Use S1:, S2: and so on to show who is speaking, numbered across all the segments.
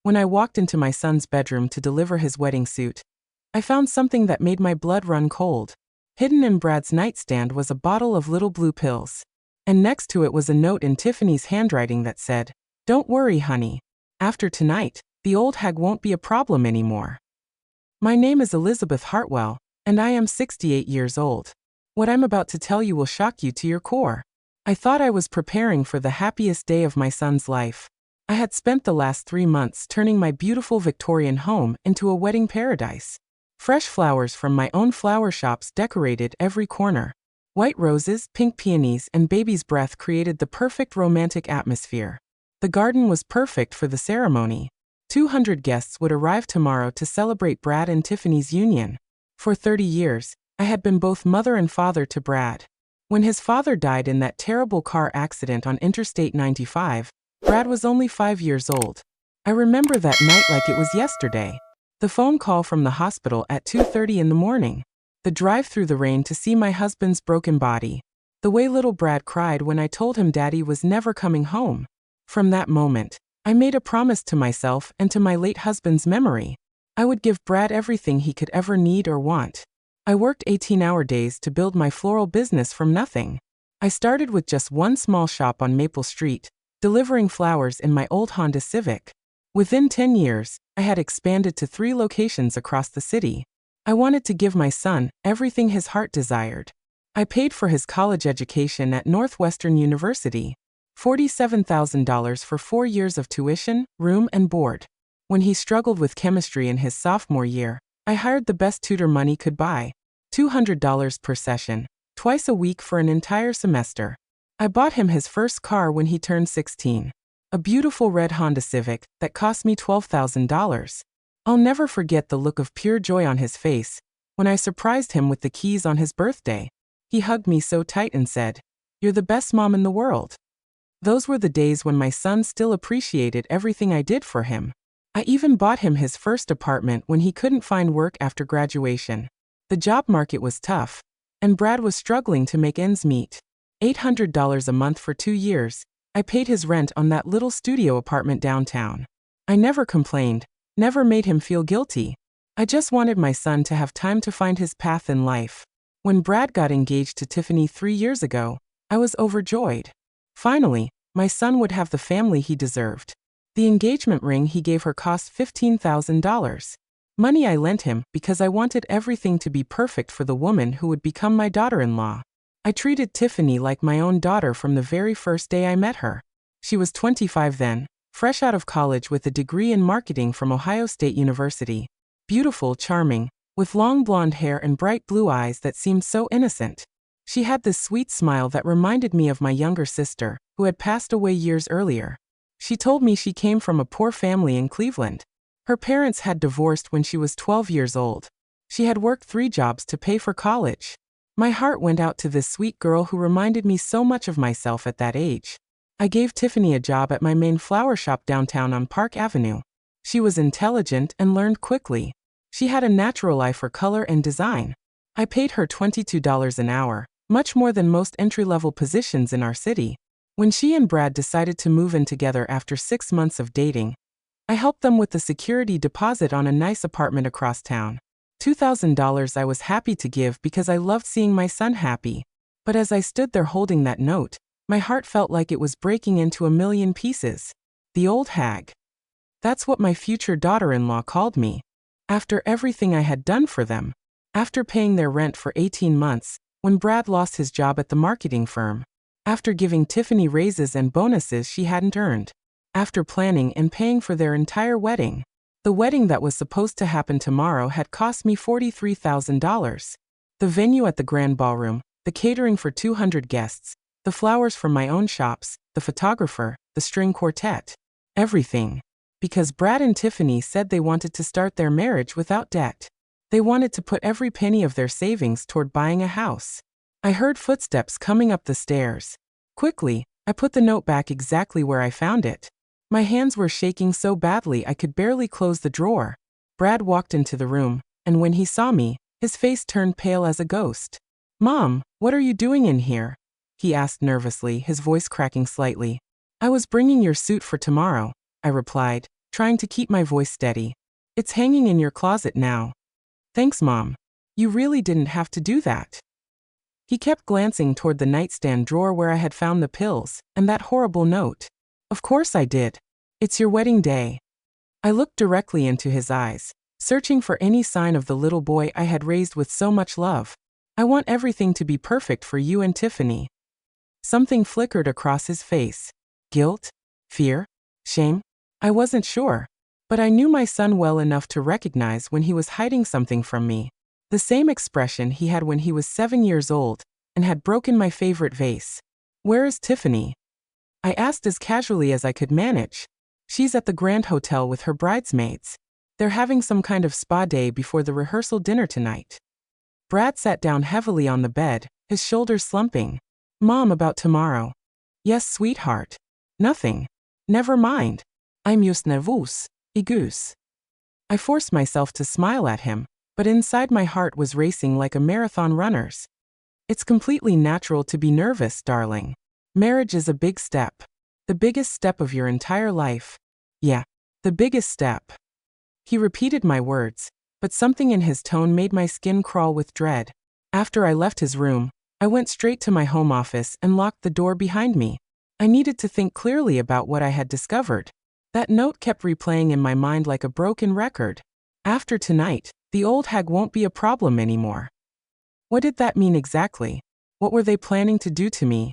S1: When I walked into my son's bedroom to deliver his wedding suit, I found something that made my blood run cold. Hidden in Brad's nightstand was a bottle of little blue pills. And next to it was a note in Tiffany's handwriting that said, "Don't worry, honey. After tonight, the old hag won't be a problem anymore." My name is Elizabeth Hartwell, and I am 68 years old. What I'm about to tell you will shock you to your core. I thought I was preparing for the happiest day of my son's life. I had spent the last 3 months turning my beautiful Victorian home into a wedding paradise. Fresh flowers from my own flower shops decorated every corner. White roses, pink peonies, and baby's breath created the perfect romantic atmosphere. The garden was perfect for the ceremony. 200 guests would arrive tomorrow to celebrate Brad and Tiffany's union. For 30 years, I had been both mother and father to Brad. When his father died in that terrible car accident on Interstate 95, Brad was only 5 years old. I remember that night like it was yesterday. The phone call from the hospital at 2:30 in the morning. The drive through the rain to see my husband's broken body. The way little Brad cried when I told him Daddy was never coming home. From that moment, I made a promise to myself and to my late husband's memory. I would give Brad everything he could ever need or want. I worked 18-hour days to build my floral business from nothing. I started with just one small shop on Maple Street, delivering flowers in my old Honda Civic. Within 10 years, I had expanded to 3 locations across the city. I wanted to give my son everything his heart desired. I paid for his college education at Northwestern University. $47,000 for 4 years of tuition, room, and board. When he struggled with chemistry in his sophomore year, I hired the best tutor money could buy. $200 per session, twice a week for an entire semester. I bought him his first car when he turned 16. A beautiful red Honda Civic that cost me $12,000. I'll never forget the look of pure joy on his face when I surprised him with the keys on his birthday. He hugged me so tight and said, "You're the best mom in the world." Those were the days when my son still appreciated everything I did for him. I even bought him his first apartment when he couldn't find work after graduation. The job market was tough, and Brad was struggling to make ends meet. $800 a month for 2 years, I paid his rent on that little studio apartment downtown. I never complained, never made him feel guilty. I just wanted my son to have time to find his path in life. When Brad got engaged to Tiffany 3 years ago, I was overjoyed. Finally, my son would have the family he deserved. The engagement ring he gave her cost $15,000. Money I lent him because I wanted everything to be perfect for the woman who would become my daughter-in-law. I treated Tiffany like my own daughter from the very first day I met her. She was 25 then, fresh out of college with a degree in marketing from Ohio State University. Beautiful, charming, with long blonde hair and bright blue eyes that seemed so innocent. She had this sweet smile that reminded me of my younger sister, who had passed away years earlier. She told me she came from a poor family in Cleveland. Her parents had divorced when she was 12 years old. She had worked 3 jobs to pay for college. My heart went out to this sweet girl who reminded me so much of myself at that age. I gave Tiffany a job at my main flower shop downtown on Park Avenue. She was intelligent and learned quickly. She had a natural eye for color and design. I paid her $22 an hour, much more than most entry-level positions in our city. When she and Brad decided to move in together after 6 months of dating, I helped them with the security deposit on a nice apartment across town. $2,000 I was happy to give because I loved seeing my son happy. But as I stood there holding that note, my heart felt like it was breaking into a million pieces. The old hag. That's what my future daughter-in-law called me. After everything I had done for them. After paying their rent for 18 months, when Brad lost his job at the marketing firm. After giving Tiffany raises and bonuses she hadn't earned. After planning and paying for their entire wedding. The wedding that was supposed to happen tomorrow had cost me $43,000. The venue at the grand ballroom, the catering for 200 guests, the flowers from my own shops, the photographer, the string quartet. Everything. Because Brad and Tiffany said they wanted to start their marriage without debt. They wanted to put every penny of their savings toward buying a house. I heard footsteps coming up the stairs. Quickly, I put the note back exactly where I found it. My hands were shaking so badly I could barely close the drawer. Brad walked into the room, and when he saw me, his face turned pale as a ghost. "Mom, what are you doing in here?" he asked nervously, his voice cracking slightly. "I was bringing your suit for tomorrow," I replied, trying to keep my voice steady. It's hanging in your closet now. Thanks, Mom. You really didn't have to do that. He kept glancing toward the nightstand drawer where I had found the pills, and that horrible note. Of course I did. It's your wedding day. I looked directly into his eyes, searching for any sign of the little boy I had raised with so much love. I want everything to be perfect for you and Tiffany. Something flickered across his face. Guilt? Fear? Shame? I wasn't sure. But I knew my son well enough to recognize when he was hiding something from me. The same expression he had when he was 7 years old and had broken my favorite vase. Where is Tiffany? I asked as casually as I could manage. She's at the Grand Hotel with her bridesmaids. They're having some kind of spa day before the rehearsal dinner tonight. Brad sat down heavily on the bed, his shoulders slumping. Mom, about tomorrow. Yes, sweetheart. Nothing. Never mind. I'm just nervös. Igus. I forced myself to smile at him, but inside my heart was racing like a marathon runner's. It's completely natural to be nervous, darling. Marriage is a big step. The biggest step of your entire life. Yeah, the biggest step. He repeated my words, but something in his tone made my skin crawl with dread. After I left his room, I went straight to my home office and locked the door behind me. I needed to think clearly about what I had discovered. That note kept replaying in my mind like a broken record. After tonight, the old hag won't be a problem anymore. What did that mean exactly? What were they planning to do to me?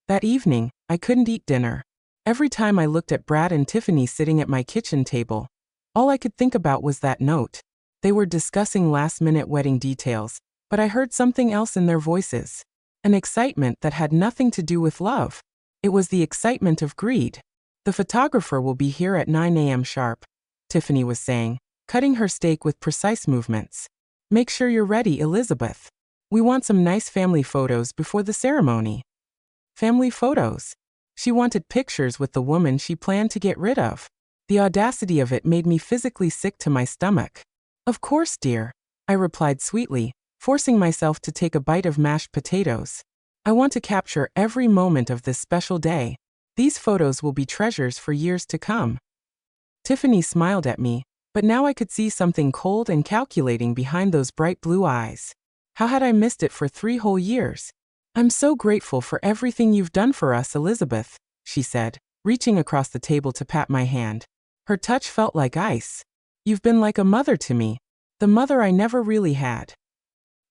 S1: That evening, I couldn't eat dinner. Every time I looked at Brad and Tiffany sitting at my kitchen table, all I could think about was that note. They were discussing last-minute wedding details, but I heard something else in their voices. An excitement that had nothing to do with love. It was the excitement of greed. The photographer will be here at 9 a.m. sharp, Tiffany was saying, cutting her steak with precise movements. Make sure you're ready, Elizabeth. We want some nice family photos before the ceremony. Family photos. She wanted pictures with the woman she planned to get rid of. The audacity of it made me physically sick to my stomach. Of course, dear, I replied sweetly, forcing myself to take a bite of mashed potatoes. I want to capture every moment of this special day. These photos will be treasures for years to come. Tiffany smiled at me, but now I could see something cold and calculating behind those bright blue eyes. How had I missed it for 3 whole years? I'm so grateful for everything you've done for us, Elizabeth, she said, reaching across the table to pat my hand. Her touch felt like ice. You've been like a mother to me, the mother I never really had.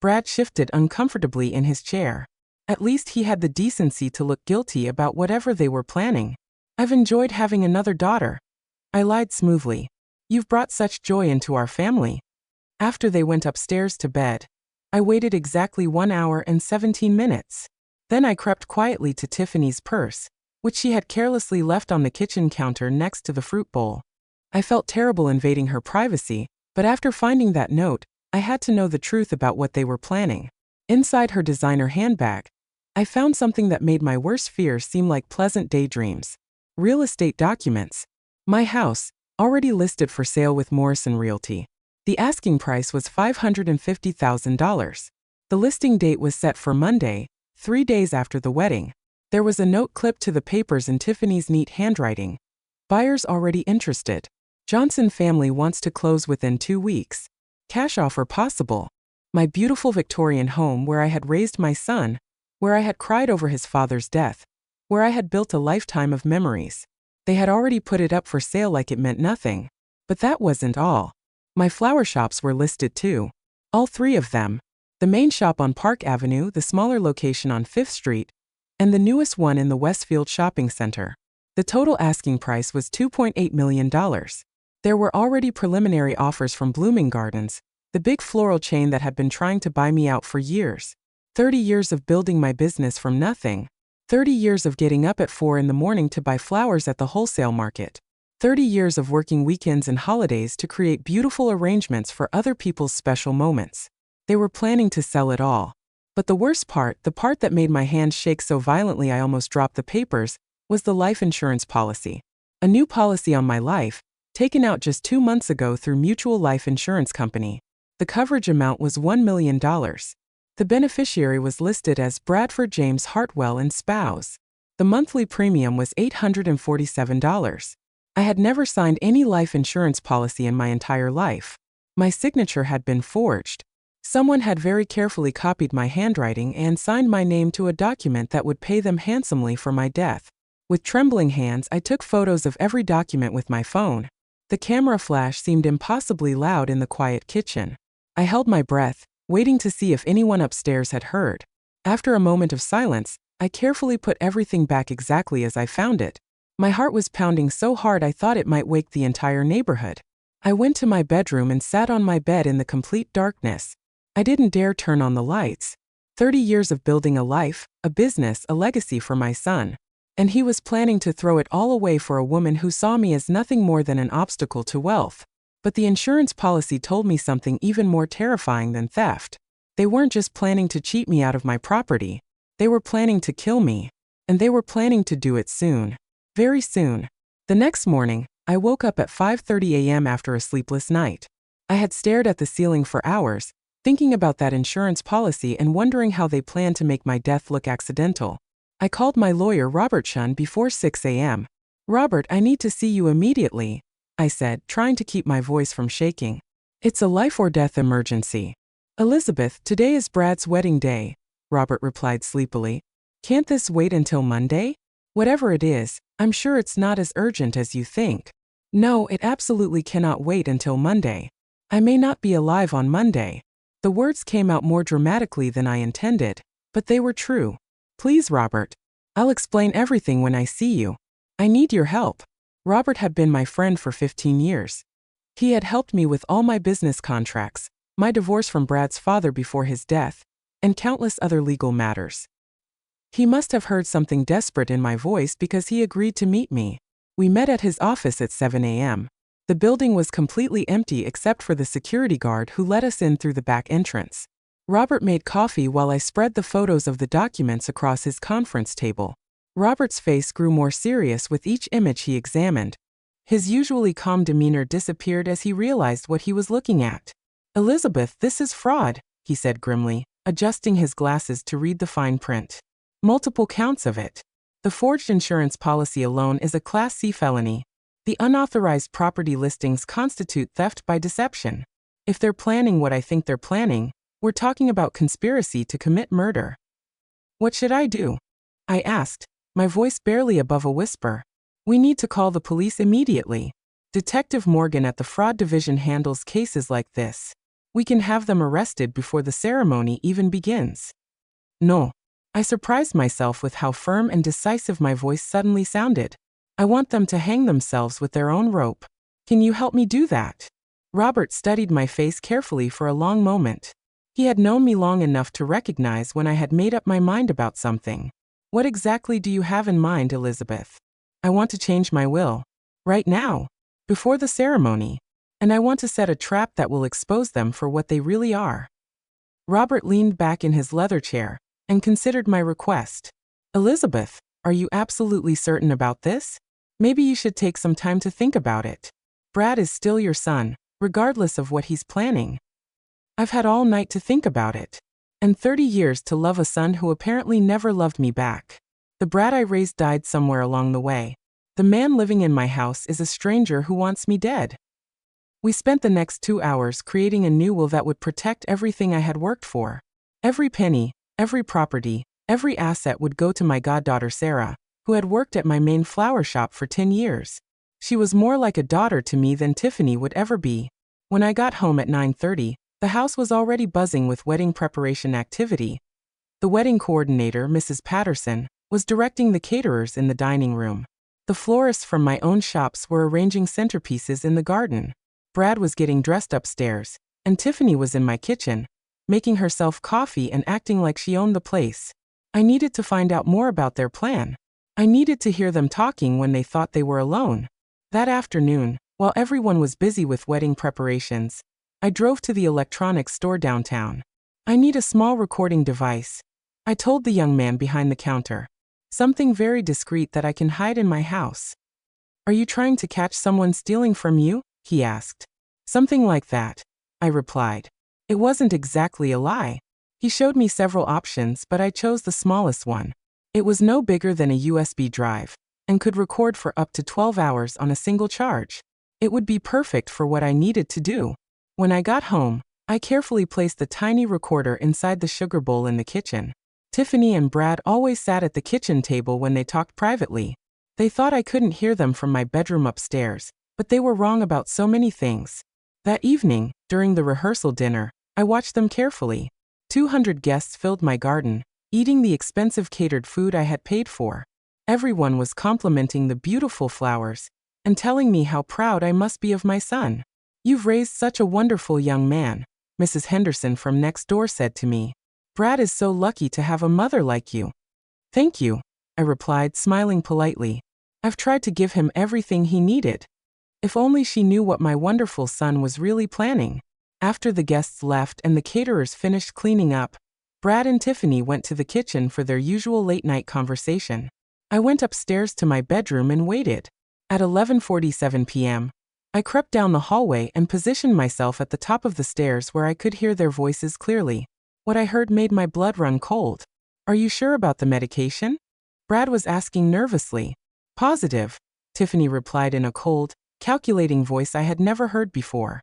S1: Brad shifted uncomfortably in his chair. At least he had the decency to look guilty about whatever they were planning. I've enjoyed having another daughter. I lied smoothly. You've brought such joy into our family. After they went upstairs to bed, I waited exactly 1 hour and 17 minutes. Then I crept quietly to Tiffany's purse, which she had carelessly left on the kitchen counter next to the fruit bowl. I felt terrible invading her privacy, but after finding that note, I had to know the truth about what they were planning. Inside her designer handbag, I found something that made my worst fears seem like pleasant daydreams. Real estate documents. My house, already listed for sale with Morrison Realty. The asking price was $550,000. The listing date was set for Monday, 3 days after the wedding. There was a note clipped to the papers in Tiffany's neat handwriting. Buyers already interested. Johnson family wants to close within 2 weeks. Cash offer possible. My beautiful Victorian home where I had raised my son, where I had cried over his father's death, where I had built a lifetime of memories. They had already put it up for sale like it meant nothing. But that wasn't all. My flower shops were listed too. All 3 of them. The main shop on Park Avenue, the smaller location on 5th Street, and the newest one in the Westfield Shopping Center. The total asking price was $2.8 million. There were already preliminary offers from Blooming Gardens, the big floral chain that had been trying to buy me out for years. 30 years of building my business from nothing. 30 years of getting up at 4 in the morning to buy flowers at the wholesale market. 30 years of working weekends and holidays to create beautiful arrangements for other people's special moments. They were planning to sell it all. But the worst part, the part that made my hands shake so violently I almost dropped the papers, was the life insurance policy. A new policy on my life, taken out just 2 months ago through Mutual Life Insurance Company. The coverage amount was $1 million. The beneficiary was listed as Bradford James Hartwell and spouse. The monthly premium was $847. I had never signed any life insurance policy in my entire life. My signature had been forged. Someone had very carefully copied my handwriting and signed my name to a document that would pay them handsomely for my death. With trembling hands, I took photos of every document with my phone. The camera flash seemed impossibly loud in the quiet kitchen. I held my breath, waiting to see if anyone upstairs had heard. After a moment of silence, I carefully put everything back exactly as I found it. My heart was pounding so hard I thought it might wake the entire neighborhood. I went to my bedroom and sat on my bed in the complete darkness. I didn't dare turn on the lights. 30 years of building a life, a business, a legacy for my son. And he was planning to throw it all away for a woman who saw me as nothing more than an obstacle to wealth. But the insurance policy told me something even more terrifying than theft. They weren't just planning to cheat me out of my property. They were planning to kill me. And they were planning to do it soon. Very soon. The next morning, I woke up at 5:30 a.m. after a sleepless night. I had stared at the ceiling for hours, thinking about that insurance policy and wondering how they planned to make my death look accidental. I called my lawyer Robert Shun before 6 a.m. "Robert, I need to see you immediately," I said, trying to keep my voice from shaking. "It's a life or death emergency." "Elizabeth, today is Brad's wedding day," Robert replied sleepily. "Can't this wait until Monday? Whatever it is, I'm sure it's not as urgent as you think." "No, it absolutely cannot wait until Monday. I may not be alive on Monday." The words came out more dramatically than I intended, but they were true. "Please, Robert. I'll explain everything when I see you. I need your help." Robert had been my friend for 15 years. He had helped me with all my business contracts, my divorce from Brad's father before his death, and countless other legal matters. He must have heard something desperate in my voice because he agreed to meet me. We met at his office at 7 a.m. The building was completely empty except for the security guard who let us in through the back entrance. Robert made coffee while I spread the photos of the documents across his conference table. Robert's face grew more serious with each image he examined. His usually calm demeanor disappeared as he realized what he was looking at. "Elizabeth, this is fraud," he said grimly, adjusting his glasses to read the fine print. "Multiple counts of it. The forged insurance policy alone is a Class C felony. The unauthorized property listings constitute theft by deception. If they're planning what I think they're planning, we're talking about conspiracy to commit murder." "What should I do?" I asked, my voice barely above a whisper. "We need to call the police immediately. Detective Morgan at the fraud division handles cases like this. We can have them arrested before the ceremony even begins." "No." I surprised myself with how firm and decisive my voice suddenly sounded. "I want them to hang themselves with their own rope. Can you help me do that?" Robert studied my face carefully for a long moment. He had known me long enough to recognize when I had made up my mind about something. "What exactly do you have in mind, Elizabeth?" "I want to change my will. Right now. Before the ceremony. And I want to set a trap that will expose them for what they really are." Robert leaned back in his leather chair and considered my request. "Elizabeth, are you absolutely certain about this? Maybe you should take some time to think about it. Brad is still your son, regardless of what he's planning." I've had all night to think about it. And 30 years to love a son who apparently never loved me back. The Brad I raised died somewhere along the way. The man living in my house is a stranger who wants me dead. We spent the next 2 hours creating a new will that would protect everything I had worked for. Every penny, every property, every asset would go to my goddaughter Sarah, who had worked at my main flower shop for 10 years. She was more like a daughter to me than Tiffany would ever be. When I got home at 9:30, the house was already buzzing with wedding preparation activity. The wedding coordinator, Mrs. Patterson, was directing the caterers in the dining room. The florists from my own shops were arranging centerpieces in the garden. Brad was getting dressed upstairs, and Tiffany was in my kitchen, making herself coffee and acting like she owned the place. I needed to find out more about their plan. I needed to hear them talking when they thought they were alone. That afternoon, while everyone was busy with wedding preparations, I drove to the electronics store downtown. "I need a small recording device," I told the young man behind the counter. "Something very discreet that I can hide in my house." "Are you trying to catch someone stealing from you?" he asked. "Something like that," I replied. It wasn't exactly a lie. He showed me several options, but I chose the smallest one. It was no bigger than a USB drive. and could record for up to 12 hours on a single charge. It would be perfect for what I needed to do. When I got home, I carefully placed the tiny recorder inside the sugar bowl in the kitchen. Tiffany and Brad always sat at the kitchen table when they talked privately. They thought I couldn't hear them from my bedroom upstairs, but they were wrong about so many things. That evening, during the rehearsal dinner, I watched them carefully. 200 guests filled my garden, eating the expensive catered food I had paid for. Everyone was complimenting the beautiful flowers and telling me how proud I must be of my son. "You've raised such a wonderful young man," Mrs. Henderson from next door said to me. "Brad is so lucky to have a mother like you." "Thank you," I replied, smiling politely. "I've tried to give him everything he needed." If only she knew what my wonderful son was really planning. After the guests left and the caterers finished cleaning up, Brad and Tiffany went to the kitchen for their usual late-night conversation. I went upstairs to my bedroom and waited. At 11:47 p.m., I crept down the hallway and positioned myself at the top of the stairs where I could hear their voices clearly. What I heard made my blood run cold. "Are you sure about the medication?" Brad was asking nervously. "Positive," Tiffany replied in a cold, calculating voice I had never heard before.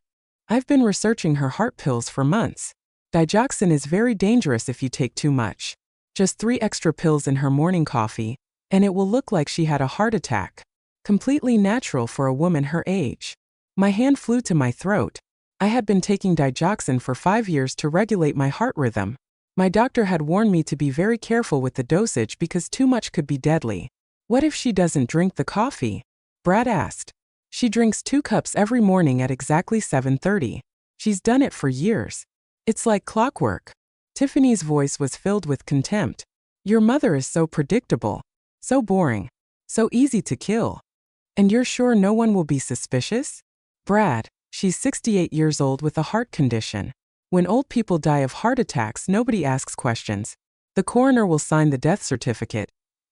S1: "I've been researching her heart pills for months. Digoxin is very dangerous if you take too much. Just 3 extra pills in her morning coffee, and it will look like she had a heart attack. Completely natural for a woman her age." My hand flew to my throat. I had been taking digoxin for 5 years to regulate my heart rhythm. My doctor had warned me to be very careful with the dosage because too much could be deadly. "What if she doesn't drink the coffee?" Brad asked. "She drinks 2 cups every morning at exactly 7:30. She's done it for years. It's like clockwork." Tiffany's voice was filled with contempt. "Your mother is so predictable, so boring, so easy to kill. And you're sure no one will be suspicious?" "Brad, she's 68 years old with a heart condition. When old people die of heart attacks, nobody asks questions. The coroner will sign the death certificate,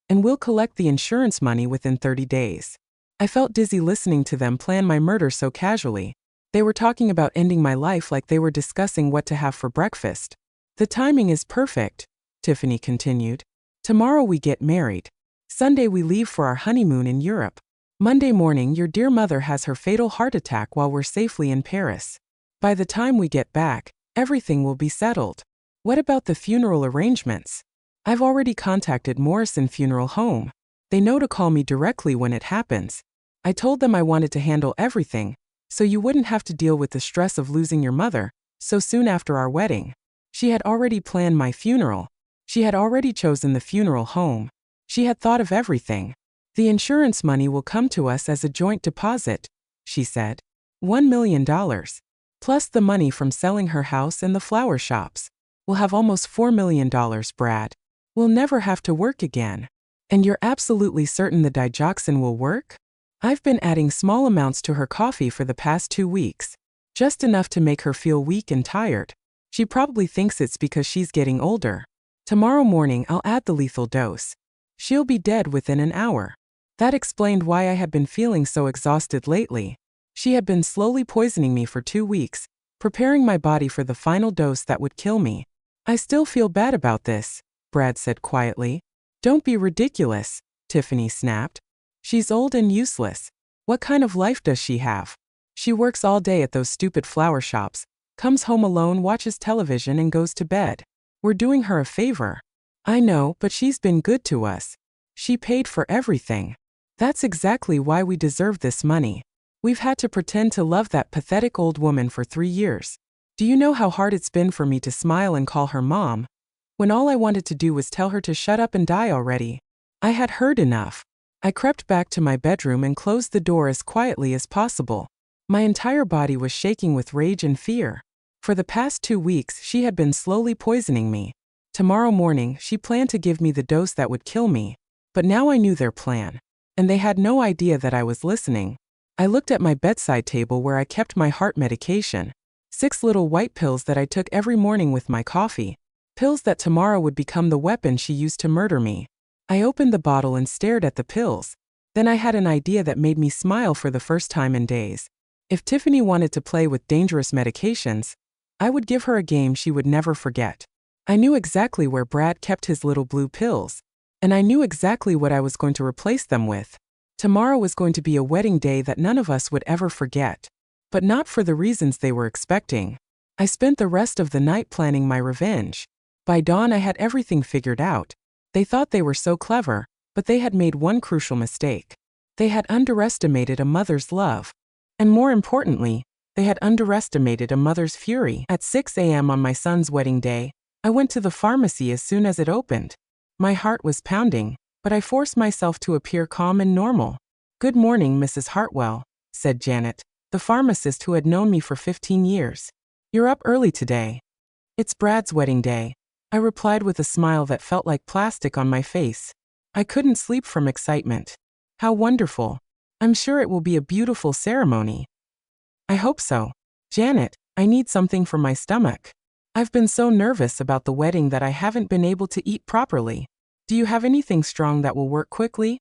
S1: and we'll collect the insurance money within 30 days. I felt dizzy listening to them plan my murder so casually. They were talking about ending my life like they were discussing what to have for breakfast. "The timing is perfect," Tiffany continued. "Tomorrow we get married. Sunday we leave for our honeymoon in Europe. Monday morning your dear mother has her fatal heart attack while we're safely in Paris. By the time we get back, everything will be settled. What about the funeral arrangements? I've already contacted Morrison Funeral Home. They know to call me directly when it happens. I told them I wanted to handle everything, so you wouldn't have to deal with the stress of losing your mother so soon after our wedding." She had already planned my funeral. She had already chosen the funeral home. She had thought of everything. "The insurance money will come to us as a joint deposit," she said. $1 million. Plus the money from selling her house and the flower shops. We'll have almost $4 million, Brad. We'll never have to work again. And you're absolutely certain the digoxin will work? I've been adding small amounts to her coffee for the past 2 weeks. Just enough to make her feel weak and tired. She probably thinks it's because she's getting older. Tomorrow morning I'll add the lethal dose. She'll be dead within an hour." That explained why I had been feeling so exhausted lately. She had been slowly poisoning me for 2 weeks, preparing my body for the final dose that would kill me. "I still feel bad about this," Brad said quietly. "Don't be ridiculous," Tiffany snapped. "She's old and useless. What kind of life does she have? She works all day at those stupid flower shops, comes home alone, watches television, and goes to bed. We're doing her a favor." "I know, but she's been good to us. She paid for everything. That's exactly why we deserve this money. We've had to pretend to love that pathetic old woman for 3 years. Do you know how hard it's been for me to smile and call her mom, when all I wanted to do was tell her to shut up and die already?" I had heard enough. I crept back to my bedroom and closed the door as quietly as possible. My entire body was shaking with rage and fear. For the past 2 weeks she had been slowly poisoning me. Tomorrow morning she planned to give me the dose that would kill me. But now I knew their plan. And they had no idea that I was listening. I looked at my bedside table where I kept my heart medication. 6 little white pills that I took every morning with my coffee. Pills that tomorrow would become the weapon she used to murder me. I opened the bottle and stared at the pills. Then I had an idea that made me smile for the first time in days. If Tiffany wanted to play with dangerous medications, I would give her a game she would never forget. I knew exactly where Brad kept his little blue pills. And I knew exactly what I was going to replace them with. Tomorrow was going to be a wedding day that none of us would ever forget. But not for the reasons they were expecting. I spent the rest of the night planning my revenge. By dawn I had everything figured out. They thought they were so clever, but they had made one crucial mistake. They had underestimated a mother's love. And more importantly, they had underestimated a mother's fury. At 6 a.m. on my son's wedding day, I went to the pharmacy as soon as it opened. My heart was pounding, but I forced myself to appear calm and normal. "Good morning, Mrs. Hartwell," said Janet, the pharmacist who had known me for 15 years. "You're up early today." "It's Brad's wedding day," I replied with a smile that felt like plastic on my face. I couldn't sleep from excitement. How wonderful. I'm sure it will be a beautiful ceremony. I hope so. "Janet, I need something for my stomach. I've been so nervous about the wedding that I haven't been able to eat properly. Do you have anything strong that will work quickly?"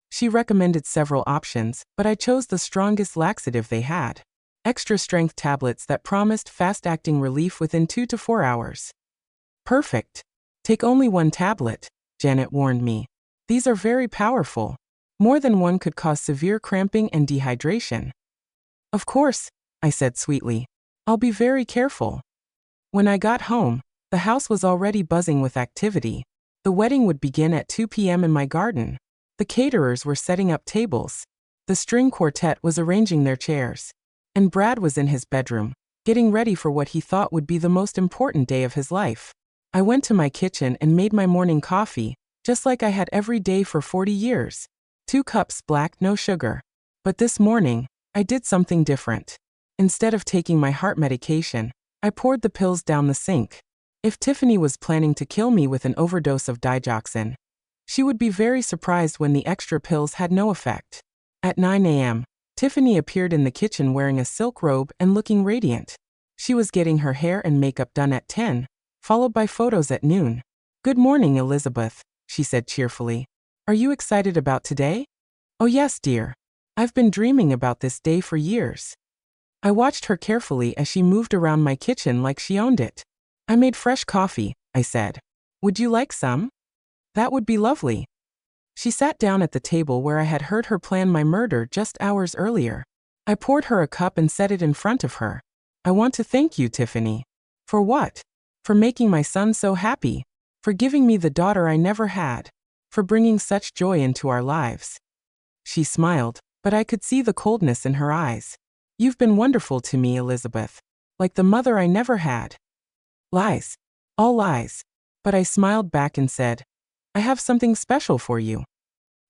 S1: She recommended several options, but I chose the strongest laxative they had. Extra strength tablets that promised fast-acting relief within 2 to 4 hours. "Perfect. Take only one tablet," Janet warned me. "These are very powerful. More than one could cause severe cramping and dehydration." "Of course," I said sweetly. "I'll be very careful." When I got home, the house was already buzzing with activity. The wedding would begin at 2 p.m. in my garden. The caterers were setting up tables. The string quartet was arranging their chairs. And Brad was in his bedroom, getting ready for what he thought would be the most important day of his life. I went to my kitchen and made my morning coffee, just like I had every day for 40 years. 2 cups black, no sugar. But this morning, I did something different. Instead of taking my heart medication, I poured the pills down the sink. If Tiffany was planning to kill me with an overdose of digoxin, she would be very surprised when the extra pills had no effect. At 9 a.m., Tiffany appeared in the kitchen wearing a silk robe and looking radiant. She was getting her hair and makeup done at 10, followed by photos at noon. "Good morning, Elizabeth," she said cheerfully. "Are you excited about today?" "Oh yes, dear. I've been dreaming about this day for years." I watched her carefully as she moved around my kitchen like she owned it. "I made fresh coffee," I said. "Would you like some?" "That would be lovely." She sat down at the table where I had heard her plan my murder just hours earlier. I poured her a cup and set it in front of her. "I want to thank you, Tiffany." "For what?" "For making my son so happy. For giving me the daughter I never had. For bringing such joy into our lives." She smiled, but I could see the coldness in her eyes. "You've been wonderful to me, Elizabeth. Like the mother I never had." "Lies. All lies." But I smiled back and said, "I have something special for you."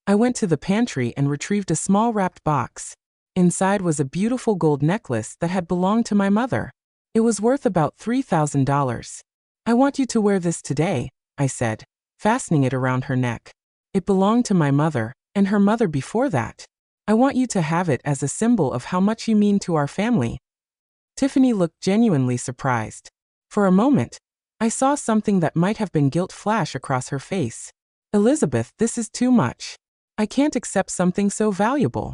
S1: I went to the pantry and retrieved a small wrapped box. Inside was a beautiful gold necklace that had belonged to my mother. It was worth about $3,000. "I want you to wear this today," I said, fastening it around her neck. "It belonged to my mother, and her mother before that. I want you to have it as a symbol of how much you mean to our family." Tiffany looked genuinely surprised. For a moment, I saw something that might have been guilt flash across her face. "Elizabeth, this is too much. I can't accept something so valuable."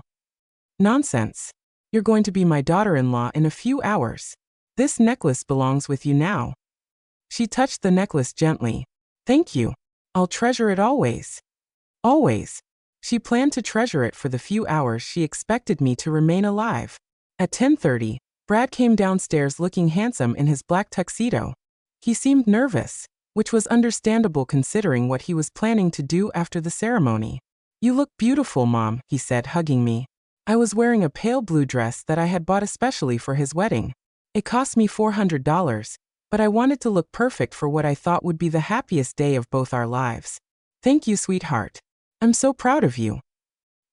S1: "Nonsense. You're going to be my daughter-in-law in a few hours. This necklace belongs with you now." She touched the necklace gently. "Thank you. I'll treasure it always." Always. She planned to treasure it for the few hours she expected me to remain alive. At 10:30, Brad came downstairs looking handsome in his black tuxedo. He seemed nervous, which was understandable considering what he was planning to do after the ceremony. "You look beautiful, Mom," he said, hugging me. I was wearing a pale blue dress that I had bought especially for his wedding. It cost me $400, but I wanted to look perfect for what I thought would be the happiest day of both our lives. "Thank you, sweetheart. I'm so proud of you."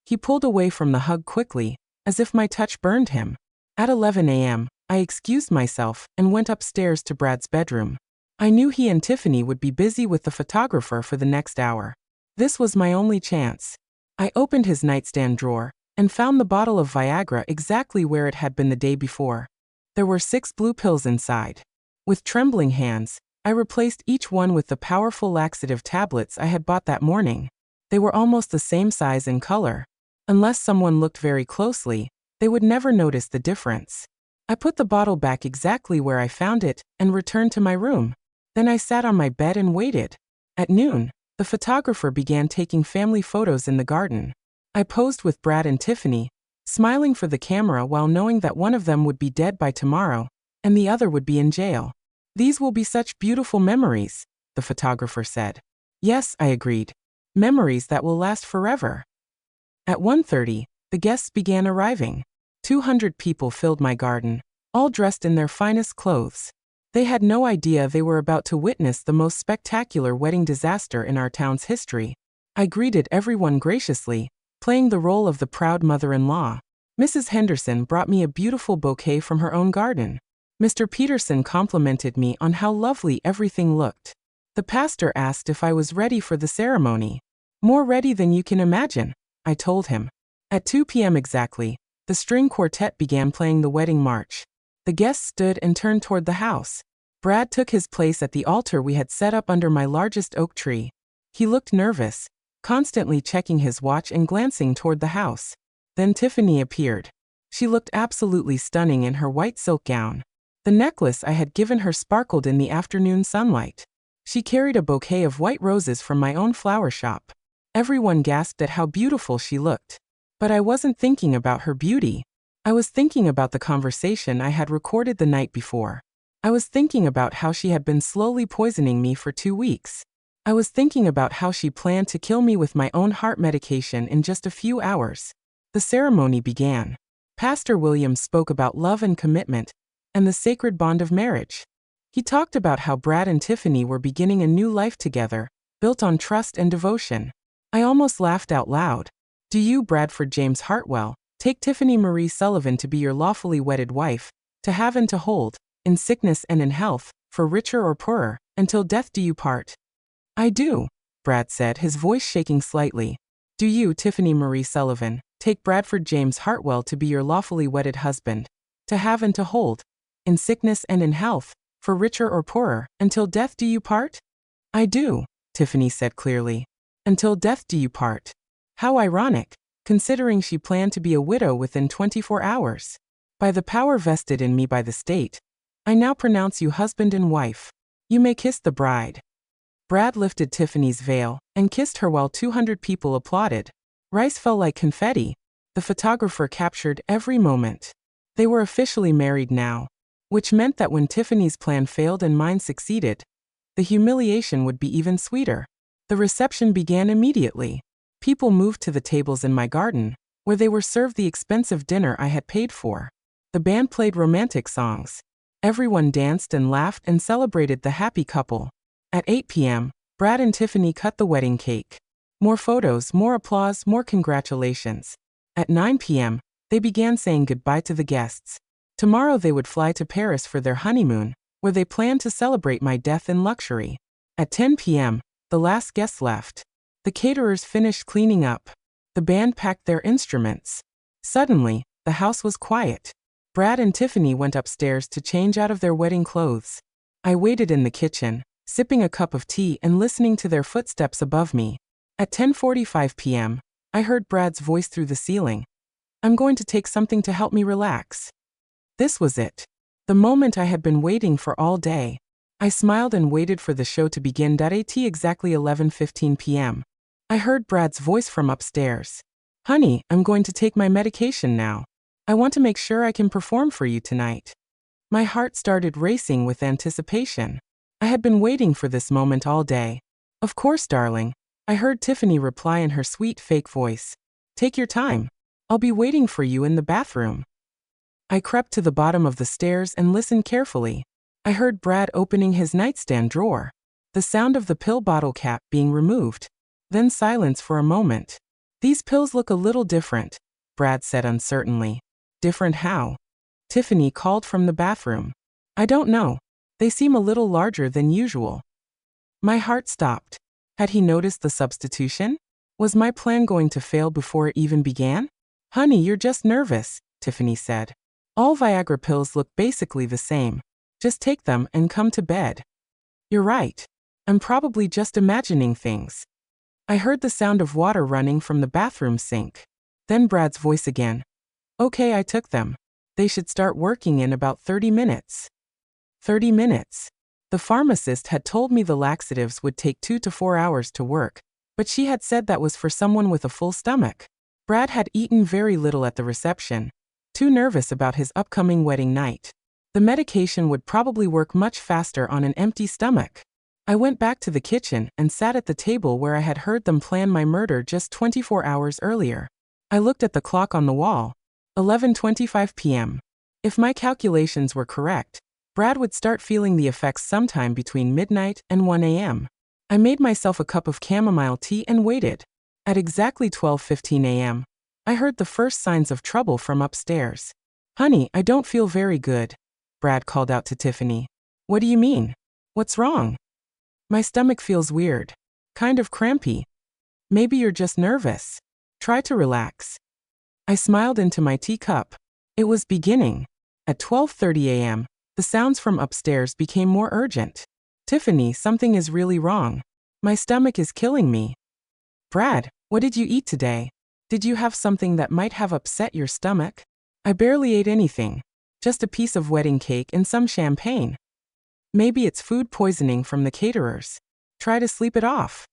S1: He pulled away from the hug quickly, as if my touch burned him. At 11 a.m., I excused myself and went upstairs to Brad's bedroom. I knew he and Tiffany would be busy with the photographer for the next hour. This was my only chance. I opened his nightstand drawer and found the bottle of Viagra exactly where it had been the day before. There were 6 blue pills inside. With trembling hands, I replaced each one with the powerful laxative tablets I had bought that morning. They were almost the same size and color. Unless someone looked very closely, they would never notice the difference. I put the bottle back exactly where I found it and returned to my room. Then I sat on my bed and waited. At noon, The photographer began taking family photos in the garden. I posed with Brad and Tiffany, smiling for the camera while knowing that one of them would be dead by tomorrow, and the other would be in jail. "These will be such beautiful memories," the photographer said. "Yes," I agreed. "Memories that will last forever." At 1:30, the guests began arriving. 200 people filled my garden, all dressed in their finest clothes. They had no idea they were about to witness the most spectacular wedding disaster in our town's history. I greeted everyone graciously, playing the role of the proud mother-in-law. Mrs. Henderson brought me a beautiful bouquet from her own garden. Mr. Peterson complimented me on how lovely everything looked. The pastor asked if I was ready for the ceremony. "More ready than you can imagine," I told him. At 2 p.m. exactly, the string quartet began playing the wedding march. The guests stood and turned toward the house. Brad took his place at the altar we had set up under my largest oak tree. He looked nervous, constantly checking his watch and glancing toward the house. Then Tiffany appeared. She looked absolutely stunning in her white silk gown. The necklace I had given her sparkled in the afternoon sunlight. She carried a bouquet of white roses from my own flower shop. Everyone gasped at how beautiful she looked. But I wasn't thinking about her beauty. I was thinking about the conversation I had recorded the night before. I was thinking about how she had been slowly poisoning me for 2 weeks. I was thinking about how she planned to kill me with my own heart medication in just a few hours. The ceremony began. Pastor Williams spoke about love and commitment, and the sacred bond of marriage. He talked about how Brad and Tiffany were beginning a new life together, built on trust and devotion. I almost laughed out loud. "Do you, Bradford James Hartwell, take Tiffany Marie Sullivan to be your lawfully wedded wife, to have and to hold, in sickness and in health, for richer or poorer, until death do you part?" "I do," Brad said, his voice shaking slightly. "Do you, Tiffany Marie Sullivan, take Bradford James Hartwell to be your lawfully wedded husband, to have and to hold, in sickness and in health, for richer or poorer, until death do you part?" "I do," Tiffany said clearly. "Until death do you part." How ironic, considering she planned to be a widow within 24 hours. "By the power vested in me by the state, I now pronounce you husband and wife. You may kiss the bride." Brad lifted Tiffany's veil and kissed her while 200 people applauded. Rice fell like confetti. The photographer captured every moment. They were officially married now, which meant that when Tiffany's plan failed and mine succeeded, the humiliation would be even sweeter. The reception began immediately. People moved to the tables in my garden, where they were served the expensive dinner I had paid for. The band played romantic songs. Everyone danced and laughed and celebrated the happy couple. At 8 p.m., Brad and Tiffany cut the wedding cake. More photos, more applause, more congratulations. At 9 p.m., they began saying goodbye to the guests. Tomorrow they would fly to Paris for their honeymoon, where they planned to celebrate my death in luxury. At 10 p.m., the last guest left. The caterers finished cleaning up. The band packed their instruments. Suddenly, the house was quiet. Brad and Tiffany went upstairs to change out of their wedding clothes. I waited in the kitchen, sipping a cup of tea and listening to their footsteps above me. At 10:45 p.m., I heard Brad's voice through the ceiling. "I'm going to take something to help me relax." This was it. The moment I had been waiting for all day. I smiled and waited for the show to begin. At exactly 11:15 p.m. I heard Brad's voice from upstairs. "Honey, I'm going to take my medication now. I want to make sure I can perform for you tonight." My heart started racing with anticipation. I had been waiting for this moment all day. "Of course, darling," I heard Tiffany reply in her sweet fake voice. "Take your time. I'll be waiting for you in the bathroom." I crept to the bottom of the stairs and listened carefully. I heard Brad opening his nightstand drawer. The sound of the pill bottle cap being removed. Then silence for a moment. "These pills look a little different," Brad said uncertainly. "Different how?" Tiffany called from the bathroom. "I don't know. They seem a little larger than usual." My heart stopped. Had he noticed the substitution? Was my plan going to fail before it even began? "Honey, you're just nervous," Tiffany said. "All Viagra pills look basically the same. Just take them and come to bed." "You're right. I'm probably just imagining things." I heard the sound of water running from the bathroom sink. Then Brad's voice again. "Okay, I took them. They should start working in about 30 minutes." 30 minutes. The pharmacist had told me the laxatives would take 2 to 4 hours to work, but she had said that was for someone with a full stomach. Brad had eaten very little at the reception, too nervous about his upcoming wedding night. The medication would probably work much faster on an empty stomach. I went back to the kitchen and sat at the table where I had heard them plan my murder just 24 hours earlier. I looked at the clock on the wall. 11:25 p.m. If my calculations were correct, Brad would start feeling the effects sometime between midnight and 1 a.m. I made myself a cup of chamomile tea and waited. At exactly 12:15 a.m., I heard the first signs of trouble from upstairs. "Honey, I don't feel very good," Brad called out to Tiffany. "What do you mean? What's wrong?" "My stomach feels weird. Kind of crampy." "Maybe you're just nervous. Try to relax." I smiled into my teacup. It was beginning. At 12:30 a.m., the sounds from upstairs became more urgent. "Tiffany, something is really wrong. My stomach is killing me." "Brad, what did you eat today? Did you have something that might have upset your stomach?" "I barely ate anything. Just a piece of wedding cake and some champagne." "Maybe it's food poisoning from the caterers. Try to sleep it off."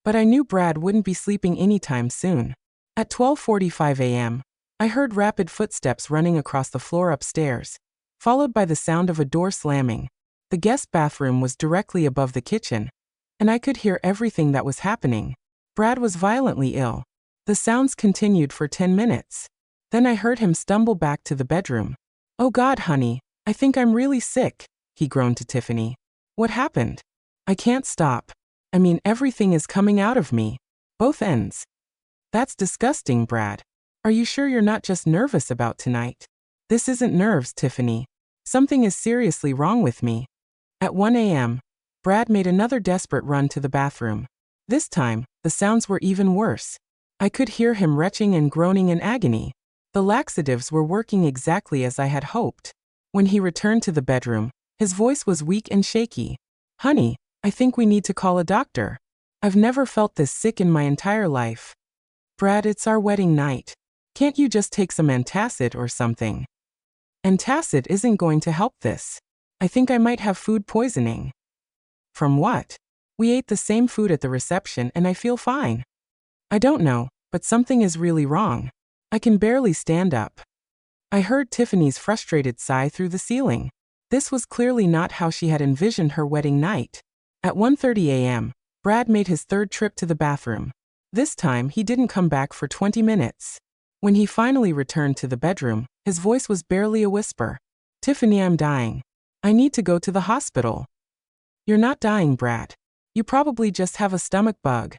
S1: But I knew Brad wouldn't be sleeping anytime soon. At 12:45 a.m., I heard rapid footsteps running across the floor upstairs, followed by the sound of a door slamming. The guest bathroom was directly above the kitchen, and I could hear everything that was happening. Brad was violently ill. The sounds continued for 10 minutes. Then I heard him stumble back to the bedroom. "Oh God, honey, I think I'm really sick," he groaned to Tiffany. "What happened?" "I can't stop. I mean, everything is coming out of me. Both ends." "That's disgusting, Brad. Are you sure you're not just nervous about tonight?" "This isn't nerves, Tiffany. Something is seriously wrong with me." At 1 a.m., Brad made another desperate run to the bathroom. This time, the sounds were even worse. I could hear him retching and groaning in agony. The laxatives were working exactly as I had hoped. When he returned to the bedroom, his voice was weak and shaky. "Honey, I think we need to call a doctor. I've never felt this sick in my entire life." "Brad, it's our wedding night. Can't you just take some antacid or something?" "Antacid isn't going to help this. I think I might have food poisoning." "From what?" "We ate the same food at the reception and I feel fine." "I don't know, but something is really wrong. I can barely stand up." I heard Tiffany's frustrated sigh through the ceiling. This was clearly not how she had envisioned her wedding night. At 1:30 a.m., Brad made his third trip to the bathroom. This time, he didn't come back for 20 minutes. When he finally returned to the bedroom, his voice was barely a whisper. "Tiffany, I'm dying. I need to go to the hospital." "You're not dying, Brad. You probably just have a stomach bug."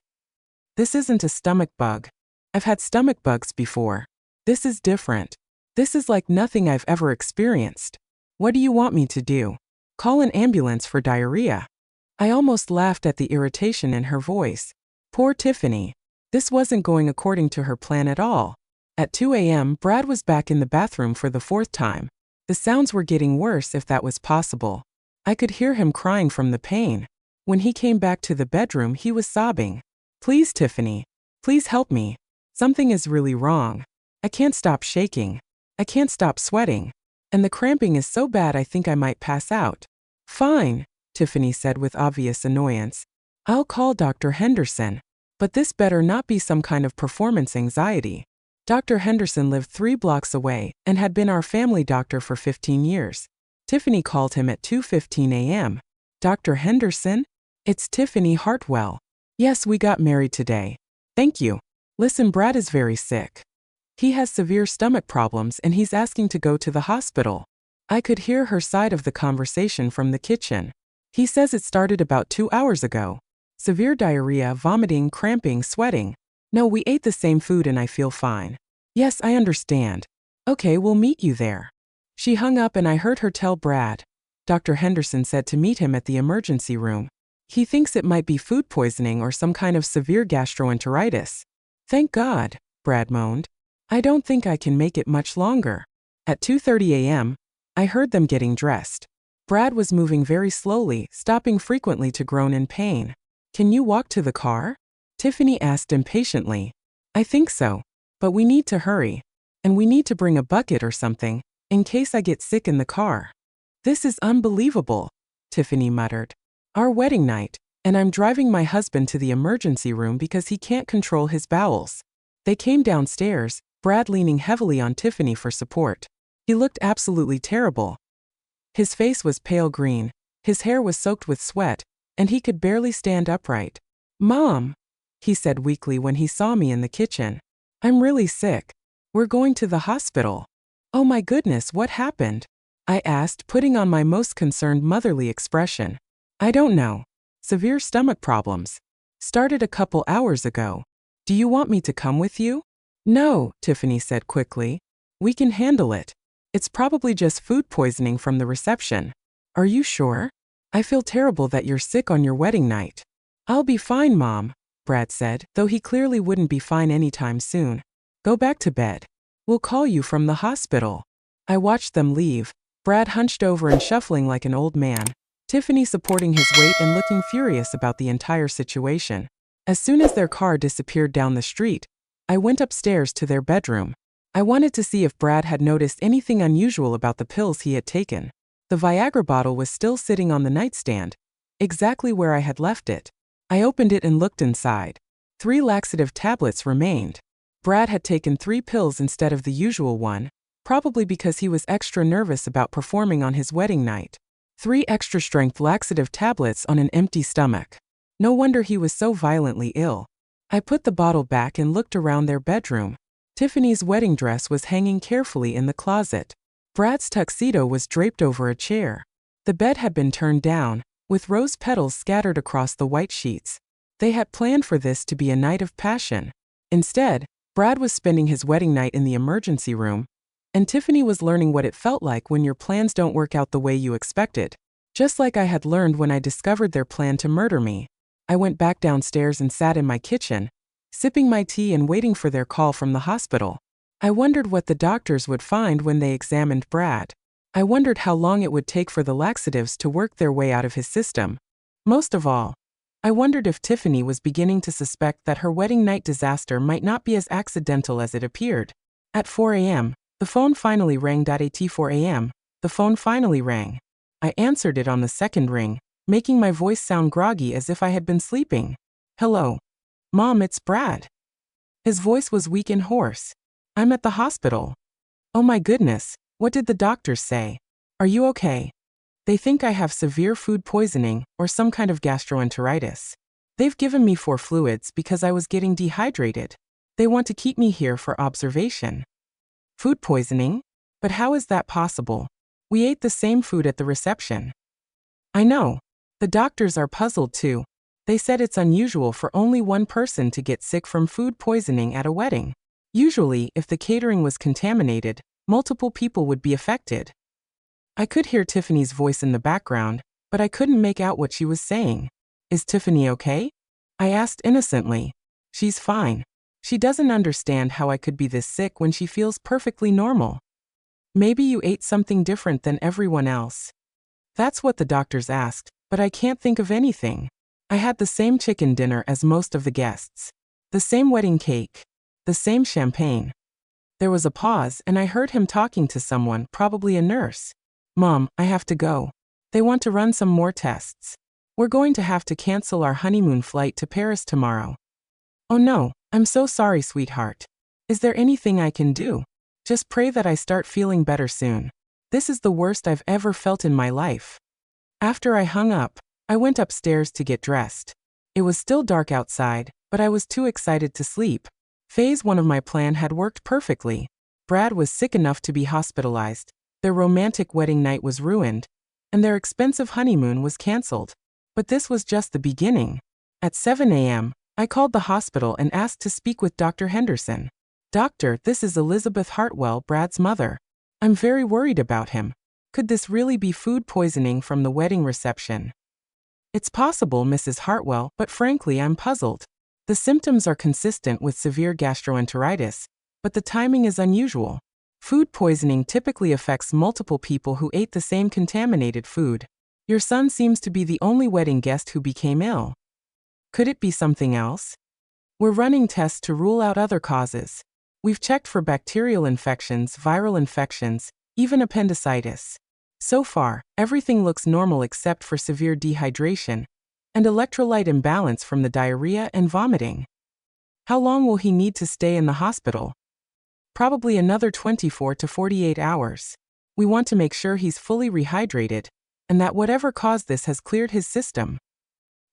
S1: "This isn't a stomach bug. I've had stomach bugs before. This is different. This is like nothing I've ever experienced. What do you want me to do? Call an ambulance for diarrhea?" I almost laughed at the irritation in her voice. Poor Tiffany. This wasn't going according to her plan at all. At 2 a.m., Brad was back in the bathroom for the fourth time. The sounds were getting worse if that was possible. I could hear him crying from the pain. When he came back to the bedroom, he was sobbing. "Please, Tiffany. Please help me. Something is really wrong. I can't stop shaking. I can't stop sweating. And the cramping is so bad I think I might pass out." "Fine," Tiffany said with obvious annoyance. "I'll call Dr. Henderson. But this better not be some kind of performance anxiety." Dr. Henderson lived 3 blocks away and had been our family doctor for 15 years. Tiffany called him at 2:15 a.m. "Dr. Henderson? It's Tiffany Hartwell. Yes, we got married today. Thank you. Listen, Brad is very sick. He has severe stomach problems and he's asking to go to the hospital." I could hear her side of the conversation from the kitchen. "He says it started about 2 hours ago. Severe diarrhea, vomiting, cramping, sweating. No, we ate the same food and I feel fine." "Yes, I understand. Okay, we'll meet you there." She hung up and I heard her tell Brad. Dr. Henderson said to meet him at the emergency room. He thinks it might be food poisoning or some kind of severe gastroenteritis. "Thank God," Brad moaned. "I don't think I can make it much longer." At 2:30 a.m., I heard them getting dressed. Brad was moving very slowly, stopping frequently to groan in pain. "Can you walk to the car?" Tiffany asked impatiently. "I think so. But we need to hurry. And we need to bring a bucket or something, in case I get sick in the car." "This is unbelievable. Tiffany muttered. Our wedding night, and I'm driving my husband to the emergency room because he can't control his bowels. They came downstairs, Brad leaning heavily on Tiffany for support. He looked absolutely terrible. His face was pale green, his hair was soaked with sweat, and he could barely stand upright. Mom, he said weakly when he saw me in the kitchen. I'm really sick. We're going to the hospital. Oh my goodness, what happened? I asked, putting on my most concerned motherly expression. I don't know. Severe stomach problems. Started a couple hours ago. Do you want me to come with you? No, Tiffany said quickly. We can handle it. It's probably just food poisoning from the reception. Are you sure? I feel terrible that you're sick on your wedding night. I'll be fine, Mom, Brad said, though he clearly wouldn't be fine anytime soon. Go back to bed. We'll call you from the hospital. I watched them leave, Brad hunched over and shuffling like an old man, Tiffany supporting his weight and looking furious about the entire situation. As soon as their car disappeared down the street, I went upstairs to their bedroom. I wanted to see if Brad had noticed anything unusual about the pills he had taken. The Viagra bottle was still sitting on the nightstand, exactly where I had left it. I opened it and looked inside. 3 laxative tablets remained. Brad had taken 3 pills instead of the usual one, probably because he was extra nervous about performing on his wedding night. 3 extra-strength laxative tablets on an empty stomach. No wonder he was so violently ill. I put the bottle back and looked around their bedroom. Tiffany's wedding dress was hanging carefully in the closet. Brad's tuxedo was draped over a chair. The bed had been turned down, with rose petals scattered across the white sheets. They had planned for this to be a night of passion. Instead, Brad was spending his wedding night in the emergency room, and Tiffany was learning what it felt like when your plans don't work out the way you expected. Just like I had learned when I discovered their plan to murder me. I went back downstairs and sat in my kitchen, sipping my tea and waiting for their call from the hospital. I wondered what the doctors would find when they examined Brad. I wondered how long it would take for the laxatives to work their way out of his system. Most of all, I wondered if Tiffany was beginning to suspect that her wedding night disaster might not be as accidental as it appeared. At 4 a.m., the phone finally rang. At 4 a.m., the phone finally rang. I answered it on the second ring, making my voice sound groggy as if I had been sleeping. Hello. Mom, it's Brad. His voice was weak and hoarse. I'm at the hospital. Oh my goodness, what did the doctors say? Are you okay? They think I have severe food poisoning or some kind of gastroenteritis. They've given me 4 fluids because I was getting dehydrated. They want to keep me here for observation. Food poisoning? But how is that possible? We ate the same food at the reception. I know. The doctors are puzzled too. They said it's unusual for only one person to get sick from food poisoning at a wedding. Usually, if the catering was contaminated, multiple people would be affected. I could hear Tiffany's voice in the background, but I couldn't make out what she was saying. Is Tiffany okay? I asked innocently. She's fine. She doesn't understand how I could be this sick when she feels perfectly normal. Maybe you ate something different than everyone else. That's what the doctors asked, but I can't think of anything. I had the same chicken dinner as most of the guests. The same wedding cake. The same champagne. There was a pause and I heard him talking to someone, probably a nurse. Mom, I have to go. They want to run some more tests. We're going to have to cancel our honeymoon flight to Paris tomorrow. Oh no, I'm so sorry, sweetheart. Is there anything I can do? Just pray that I start feeling better soon. This is the worst I've ever felt in my life. After I hung up, I went upstairs to get dressed. It was still dark outside, but I was too excited to sleep. Phase 1 of my plan had worked perfectly. Brad was sick enough to be hospitalized. Their romantic wedding night was ruined, and their expensive honeymoon was canceled. But this was just the beginning. At 7 a.m., I called the hospital and asked to speak with Dr. Henderson. Doctor, this is Elizabeth Hartwell, Brad's mother. I'm very worried about him. Could this really be food poisoning from the wedding reception? It's possible, Mrs. Hartwell, but frankly, I'm puzzled. The symptoms are consistent with severe gastroenteritis, but the timing is unusual. Food poisoning typically affects multiple people who ate the same contaminated food. Your son seems to be the only wedding guest who became ill. Could it be something else? We're running tests to rule out other causes. We've checked for bacterial infections, viral infections, even appendicitis. So far, everything looks normal except for severe dehydration and electrolyte imbalance from the diarrhea and vomiting. How long will he need to stay in the hospital? Probably another 24 to 48 hours. We want to make sure he's fully rehydrated and that whatever caused this has cleared his system.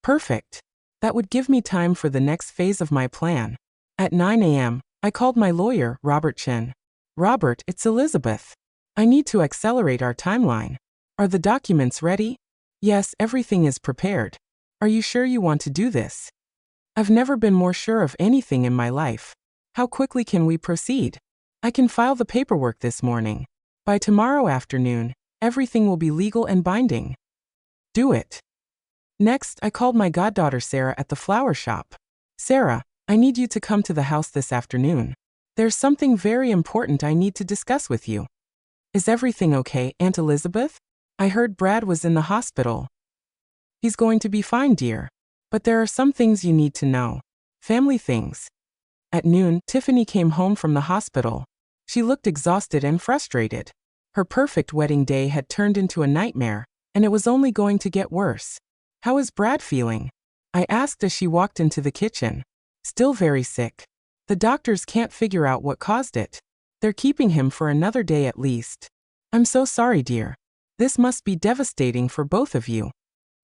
S1: Perfect. That would give me time for the next phase of my plan. At 9 a.m., I called my lawyer, Robert Chin. Robert, it's Elizabeth. I need to accelerate our timeline. Are the documents ready? Yes, everything is prepared. Are you sure you want to do this? I've never been more sure of anything in my life. How quickly can we proceed? I can file the paperwork this morning. By tomorrow afternoon, everything will be legal and binding. Do it. Next, I called my goddaughter Sarah at the flower shop. Sarah, I need you to come to the house this afternoon. There's something very important I need to discuss with you. Is everything okay, Aunt Elizabeth? I heard Brad was in the hospital. He's going to be fine, dear. But there are some things you need to know. Family things. At noon, Tiffany came home from the hospital. She looked exhausted and frustrated. Her perfect wedding day had turned into a nightmare, and it was only going to get worse. How is Brad feeling? I asked as she walked into the kitchen. Still very sick. The doctors can't figure out what caused it. They're keeping him for another day at least. I'm so sorry, dear. This must be devastating for both of you.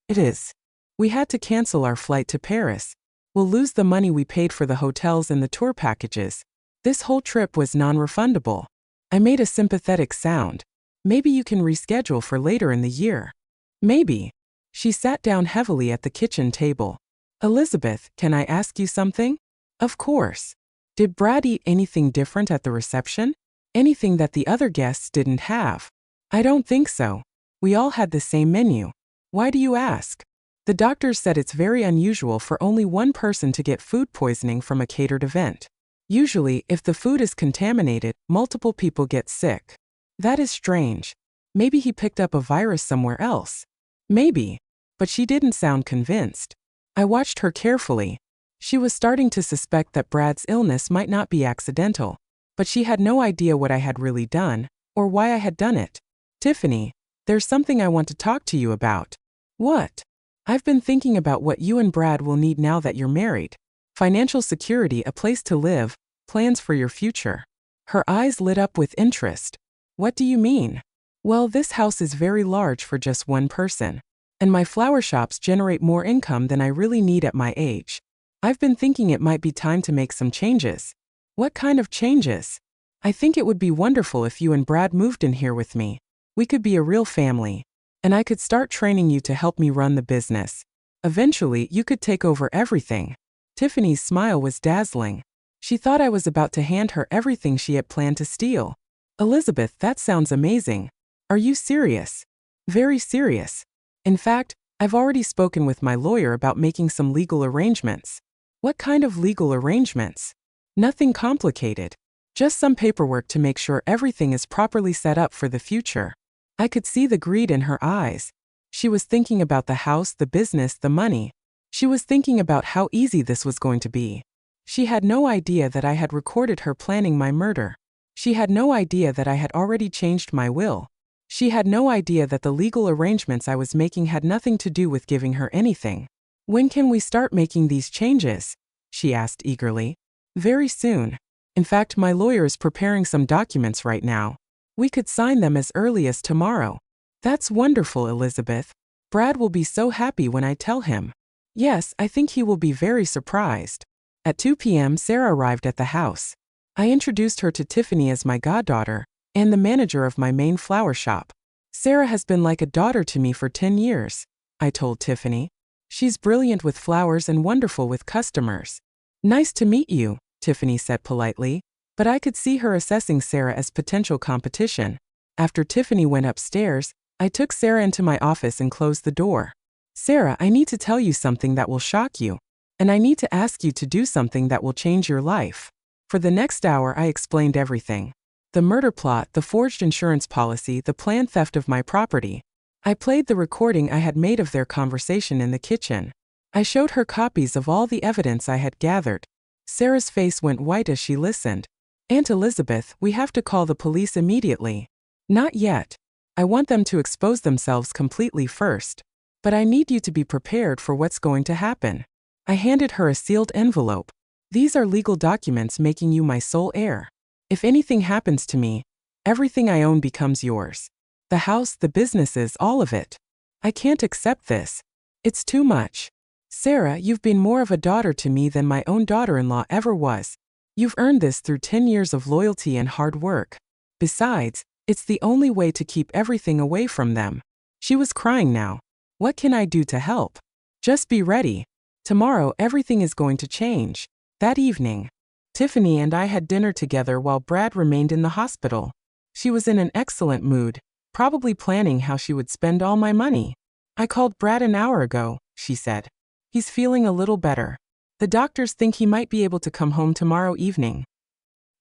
S1: It is. We had to cancel our flight to Paris. We'll lose the money we paid for the hotels and the tour packages. This whole trip was non-refundable. I made a sympathetic sound. Maybe you can reschedule for later in the year. Maybe. She sat down heavily at the kitchen table. Elizabeth, can I ask you something? Of course. Did Brad eat anything different at the reception? Anything that the other guests didn't have? I don't think so. We all had the same menu. Why do you ask? The doctors said it's very unusual for only one person to get food poisoning from a catered event. Usually, if the food is contaminated, multiple people get sick. That is strange. Maybe he picked up a virus somewhere else. Maybe. But she didn't sound convinced. I watched her carefully. She was starting to suspect that Brad's illness might not be accidental, but she had no idea what I had really done, or why I had done it. Tiffany, there's something I want to talk to you about. What? I've been thinking about what you and Brad will need now that you're married. Financial security, a place to live, plans for your future. Her eyes lit up with interest. What do you mean? Well, this house is very large for just one person, and my flower shops generate more income than I really need at my age. I've been thinking it might be time to make some changes. What kind of changes? I think it would be wonderful if you and Brad moved in here with me. We could be a real family, and I could start training you to help me run the business. Eventually, you could take over everything. Tiffany's smile was dazzling. She thought I was about to hand her everything she had planned to steal. Elizabeth, that sounds amazing. Are you serious? Very serious. In fact, I've already spoken with my lawyer about making some legal arrangements. What kind of legal arrangements? Nothing complicated. Just some paperwork to make sure everything is properly set up for the future. I could see the greed in her eyes. She was thinking about the house, the business, the money. She was thinking about how easy this was going to be. She had no idea that I had recorded her planning my murder. She had no idea that I had already changed my will. She had no idea that the legal arrangements I was making had nothing to do with giving her anything. When can we start making these changes? She asked eagerly. Very soon. In fact, my lawyer is preparing some documents right now. We could sign them as early as tomorrow. That's wonderful, Elizabeth. Brad will be so happy when I tell him. Yes, I think he will be very surprised. At 2 p.m., Sarah arrived at the house. I introduced her to Tiffany as my goddaughter and the manager of my main flower shop. Sarah has been like a daughter to me for 10 years, I told Tiffany. She's brilliant with flowers and wonderful with customers. Nice to meet you, Tiffany said politely, but I could see her assessing Sarah as potential competition. After Tiffany went upstairs, I took Sarah into my office and closed the door. Sarah, I need to tell you something that will shock you, and I need to ask you to do something that will change your life. For the next hour, I explained everything. The murder plot, the forged insurance policy, the planned theft of my property. I played the recording I had made of their conversation in the kitchen. I showed her copies of all the evidence I had gathered. Sarah's face went white as she listened. Aunt Elizabeth, we have to call the police immediately. Not yet. I want them to expose themselves completely first. But I need you to be prepared for what's going to happen. I handed her a sealed envelope. These are legal documents making you my sole heir. If anything happens to me, everything I own becomes yours. The house, the businesses, all of it. I can't accept this. It's too much. Sarah, you've been more of a daughter to me than my own daughter-in-law ever was. You've earned this through 10 years of loyalty and hard work. Besides, it's the only way to keep everything away from them. She was crying now. What can I do to help? Just be ready. Tomorrow everything is going to change. That evening, Tiffany and I had dinner together while Brad remained in the hospital. She was in an excellent mood, probably planning how she would spend all my money. I called Brad an hour ago, she said. He's feeling a little better. The doctors think he might be able to come home tomorrow evening.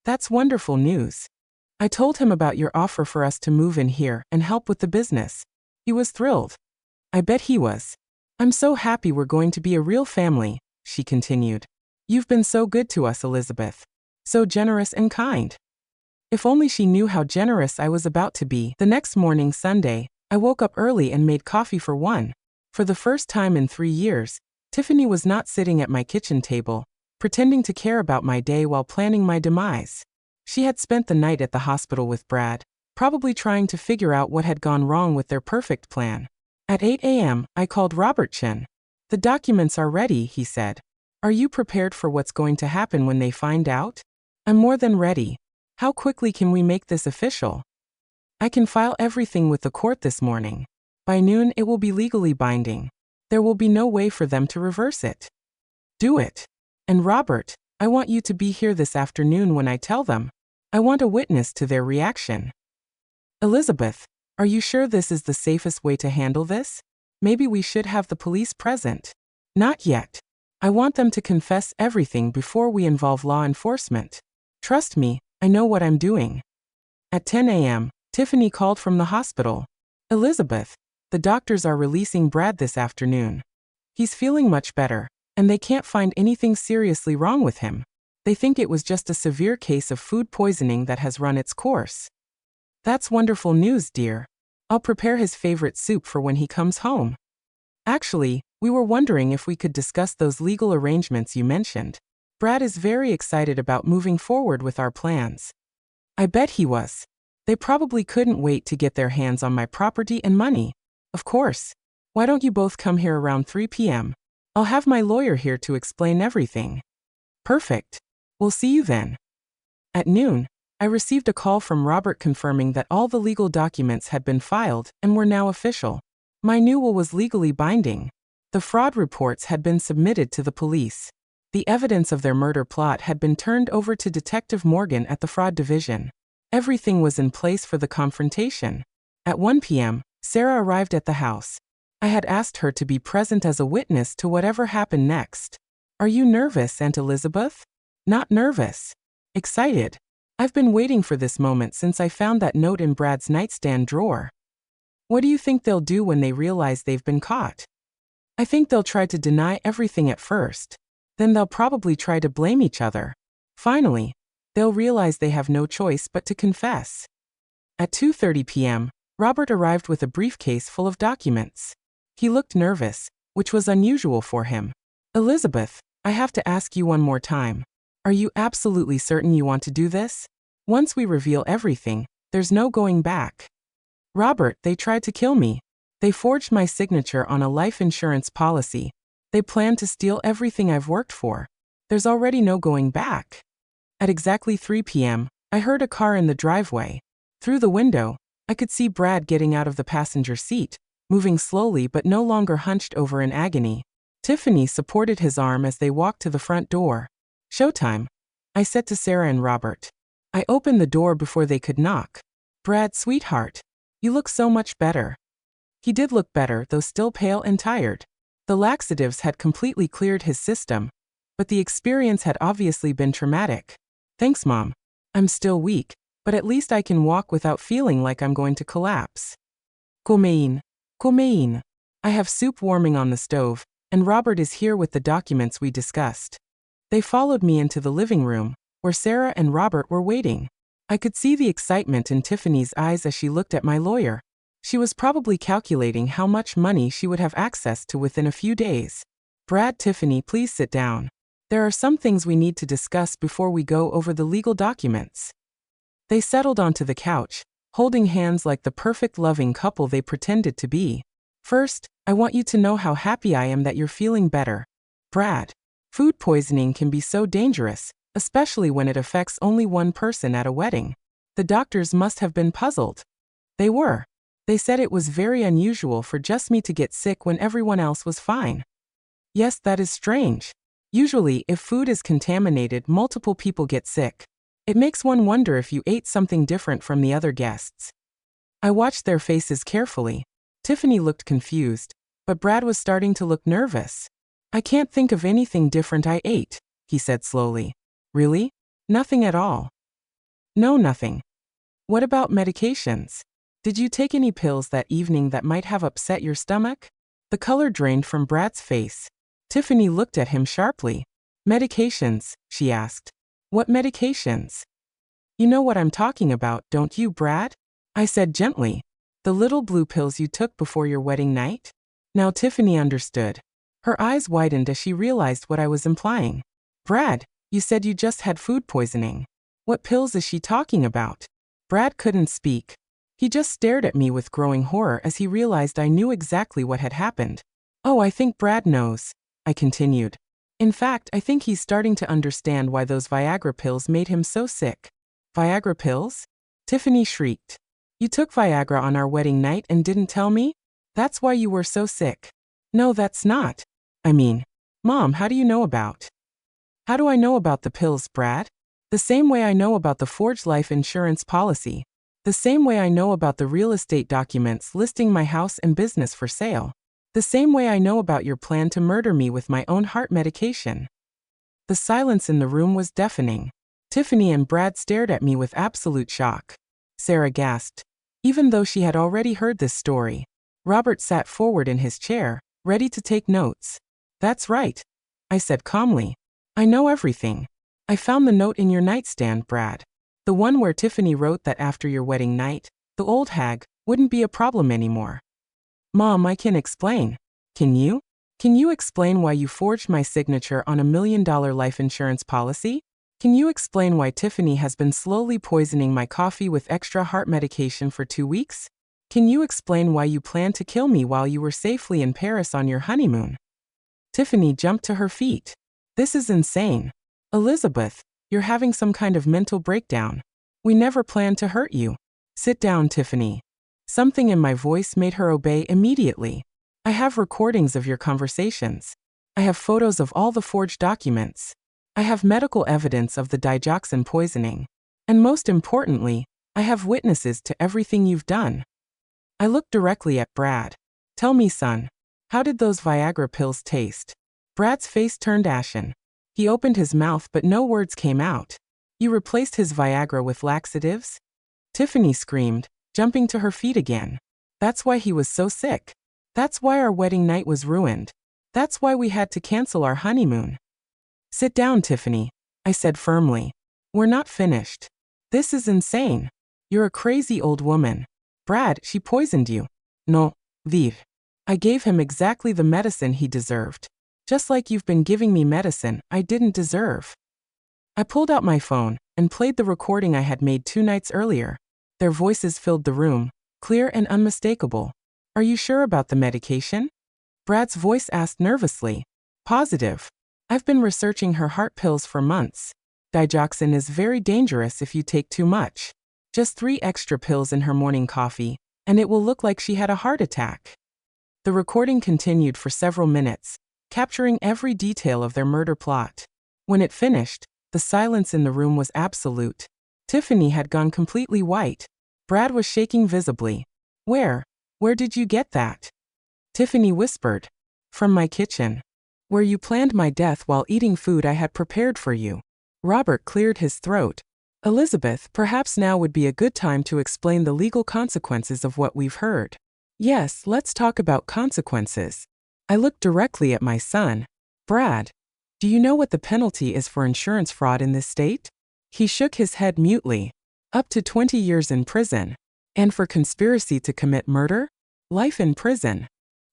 S1: That's wonderful news. I told him about your offer for us to move in here and help with the business. He was thrilled. I bet he was. I'm so happy we're going to be a real family, she continued. You've been so good to us, Elizabeth. So generous and kind. If only she knew how generous I was about to be. The next morning, Sunday, I woke up early and made coffee for one. For the first time in 3 years, Tiffany was not sitting at my kitchen table, pretending to care about my day while planning my demise. She had spent the night at the hospital with Brad, probably trying to figure out what had gone wrong with their perfect plan. At 8 a.m., I called Robertson. The documents are ready, he said. Are you prepared for what's going to happen when they find out? I'm more than ready. How quickly can we make this official? I can file everything with the court this morning. By noon, it will be legally binding. There will be no way for them to reverse it. Do it. And Robert, I want you to be here this afternoon when I tell them. I want a witness to their reaction. Elizabeth, are you sure this is the safest way to handle this? Maybe we should have the police present. Not yet. I want them to confess everything before we involve law enforcement. Trust me, I know what I'm doing. At 10 a.m., Tiffany called from the hospital. Elizabeth, the doctors are releasing Brad this afternoon. He's feeling much better, and they can't find anything seriously wrong with him. They think it was just a severe case of food poisoning that has run its course. That's wonderful news, dear. I'll prepare his favorite soup for when he comes home. Actually, we were wondering if we could discuss those legal arrangements you mentioned. Brad is very excited about moving forward with our plans. I bet he was. They probably couldn't wait to get their hands on my property and money. Of course. Why don't you both come here around 3 p.m.? I'll have my lawyer here to explain everything. Perfect. We'll see you then. At noon, I received a call from Robert confirming that all the legal documents had been filed and were now official. My new will was legally binding. The fraud reports had been submitted to the police. The evidence of their murder plot had been turned over to Detective Morgan at the Fraud Division. Everything was in place for the confrontation. At 1 p.m., Sarah arrived at the house. I had asked her to be present as a witness to whatever happened next. Are you nervous, Aunt Elizabeth? Not nervous. Excited. I've been waiting for this moment since I found that note in Brad's nightstand drawer. What do you think they'll do when they realize they've been caught? I think they'll try to deny everything at first. Then they'll probably try to blame each other. Finally, they'll realize they have no choice but to confess. At 2:30 p.m., Robert arrived with a briefcase full of documents. He looked nervous, which was unusual for him. Elizabeth, I have to ask you one more time. Are you absolutely certain you want to do this? Once we reveal everything, there's no going back. Robert, they tried to kill me. They forged my signature on a life insurance policy. They plan to steal everything I've worked for. There's already no going back. At exactly 3 p.m., I heard a car in the driveway. Through the window, I could see Brad getting out of the passenger seat, moving slowly but no longer hunched over in agony. Tiffany supported his arm as they walked to the front door. Showtime, I said to Sarah and Robert. I opened the door before they could knock. Brad, sweetheart, you look so much better. He did look better, though still pale and tired. The laxatives had completely cleared his system, but the experience had obviously been traumatic. Thanks, Mom. I'm still weak, but at least I can walk without feeling like I'm going to collapse. Comein. Comein. I have soup warming on the stove, and Robert is here with the documents we discussed. They followed me into the living room, where Sarah and Robert were waiting. I could see the excitement in Tiffany's eyes as she looked at my lawyer. She was probably calculating how much money she would have access to within a few days. Brad, Tiffany, please sit down. There are some things we need to discuss before we go over the legal documents. They settled onto the couch, holding hands like the perfect loving couple they pretended to be. First, I want you to know how happy I am that you're feeling better. Brad, food poisoning can be so dangerous, especially when it affects only one person at a wedding. The doctors must have been puzzled. They were. They said it was very unusual for just me to get sick when everyone else was fine. Yes, that is strange. Usually, if food is contaminated, multiple people get sick. It makes one wonder if you ate something different from the other guests. I watched their faces carefully. Tiffany looked confused, but Brad was starting to look nervous. I can't think of anything different I ate, he said slowly. Really? Nothing at all? No, nothing. What about medications? Did you take any pills that evening that might have upset your stomach? The color drained from Brad's face. Tiffany looked at him sharply. Medications, she asked. What medications? You know what I'm talking about, don't you, Brad? I said gently. The little blue pills you took before your wedding night? Now Tiffany understood. Her eyes widened as she realized what I was implying. Brad, you said you just had food poisoning. What pills is she talking about? Brad couldn't speak. He just stared at me with growing horror as he realized I knew exactly what had happened. Oh, I think Brad knows, I continued. In fact, I think he's starting to understand why those Viagra pills made him so sick. Viagra pills? Tiffany shrieked. You took Viagra on our wedding night and didn't tell me? That's why you were so sick. No, that's not. I mean, Mom, how do you know about? How do I know about the pills, Brad? The same way I know about the forged life insurance policy. The same way I know about the real estate documents listing my house and business for sale. The same way I know about your plan to murder me with my own heart medication. The silence in the room was deafening. Tiffany and Brad stared at me with absolute shock. Sarah gasped. Even though she had already heard this story, Robert sat forward in his chair, ready to take notes. That's right, I said calmly. I know everything. I found the note in your nightstand, Brad. The one where Tiffany wrote that after your wedding night, the old hag wouldn't be a problem anymore. Mom, I can explain. Can you? Can you explain why you forged my signature on $1 million life insurance policy? Can you explain why Tiffany has been slowly poisoning my coffee with extra heart medication for 2 weeks? Can you explain why you planned to kill me while you were safely in Paris on your honeymoon? Tiffany jumped to her feet. This is insane. Elizabeth, you're having some kind of mental breakdown. We never planned to hurt you. Sit down, Tiffany. Something in my voice made her obey immediately. I have recordings of your conversations. I have photos of all the forged documents. I have medical evidence of the digoxin poisoning. And most importantly, I have witnesses to everything you've done. I looked directly at Brad. Tell me, son, how did those Viagra pills taste? Brad's face turned ashen. He opened his mouth but no words came out. You replaced his Viagra with laxatives? Tiffany screamed, jumping to her feet again. That's why he was so sick. That's why our wedding night was ruined. That's why we had to cancel our honeymoon. Sit down, Tiffany, I said firmly. We're not finished. This is insane. You're a crazy old woman. Brad, she poisoned you. No, Viv. I gave him exactly the medicine he deserved. Just like you've been giving me medicine I didn't deserve. I pulled out my phone and played the recording I had made 2 nights earlier. Their voices filled the room, clear and unmistakable. Are you sure about the medication? Brad's voice asked nervously. Positive. I've been researching her heart pills for months. Digoxin is very dangerous if you take too much. Just 3 extra pills in her morning coffee, and it will look like she had a heart attack. The recording continued for several minutes, capturing every detail of their murder plot. When it finished, the silence in the room was absolute. Tiffany had gone completely white. Brad was shaking visibly. Where did you get that? Tiffany whispered. From my kitchen. Where you planned my death while eating food I had prepared for you. Robert cleared his throat. Elizabeth, perhaps now would be a good time to explain the legal consequences of what we've heard. Yes, let's talk about consequences. I looked directly at my son. Brad, do you know what the penalty is for insurance fraud in this state? He shook his head mutely. Up to 20 years in prison. And for conspiracy to commit murder? Life in prison.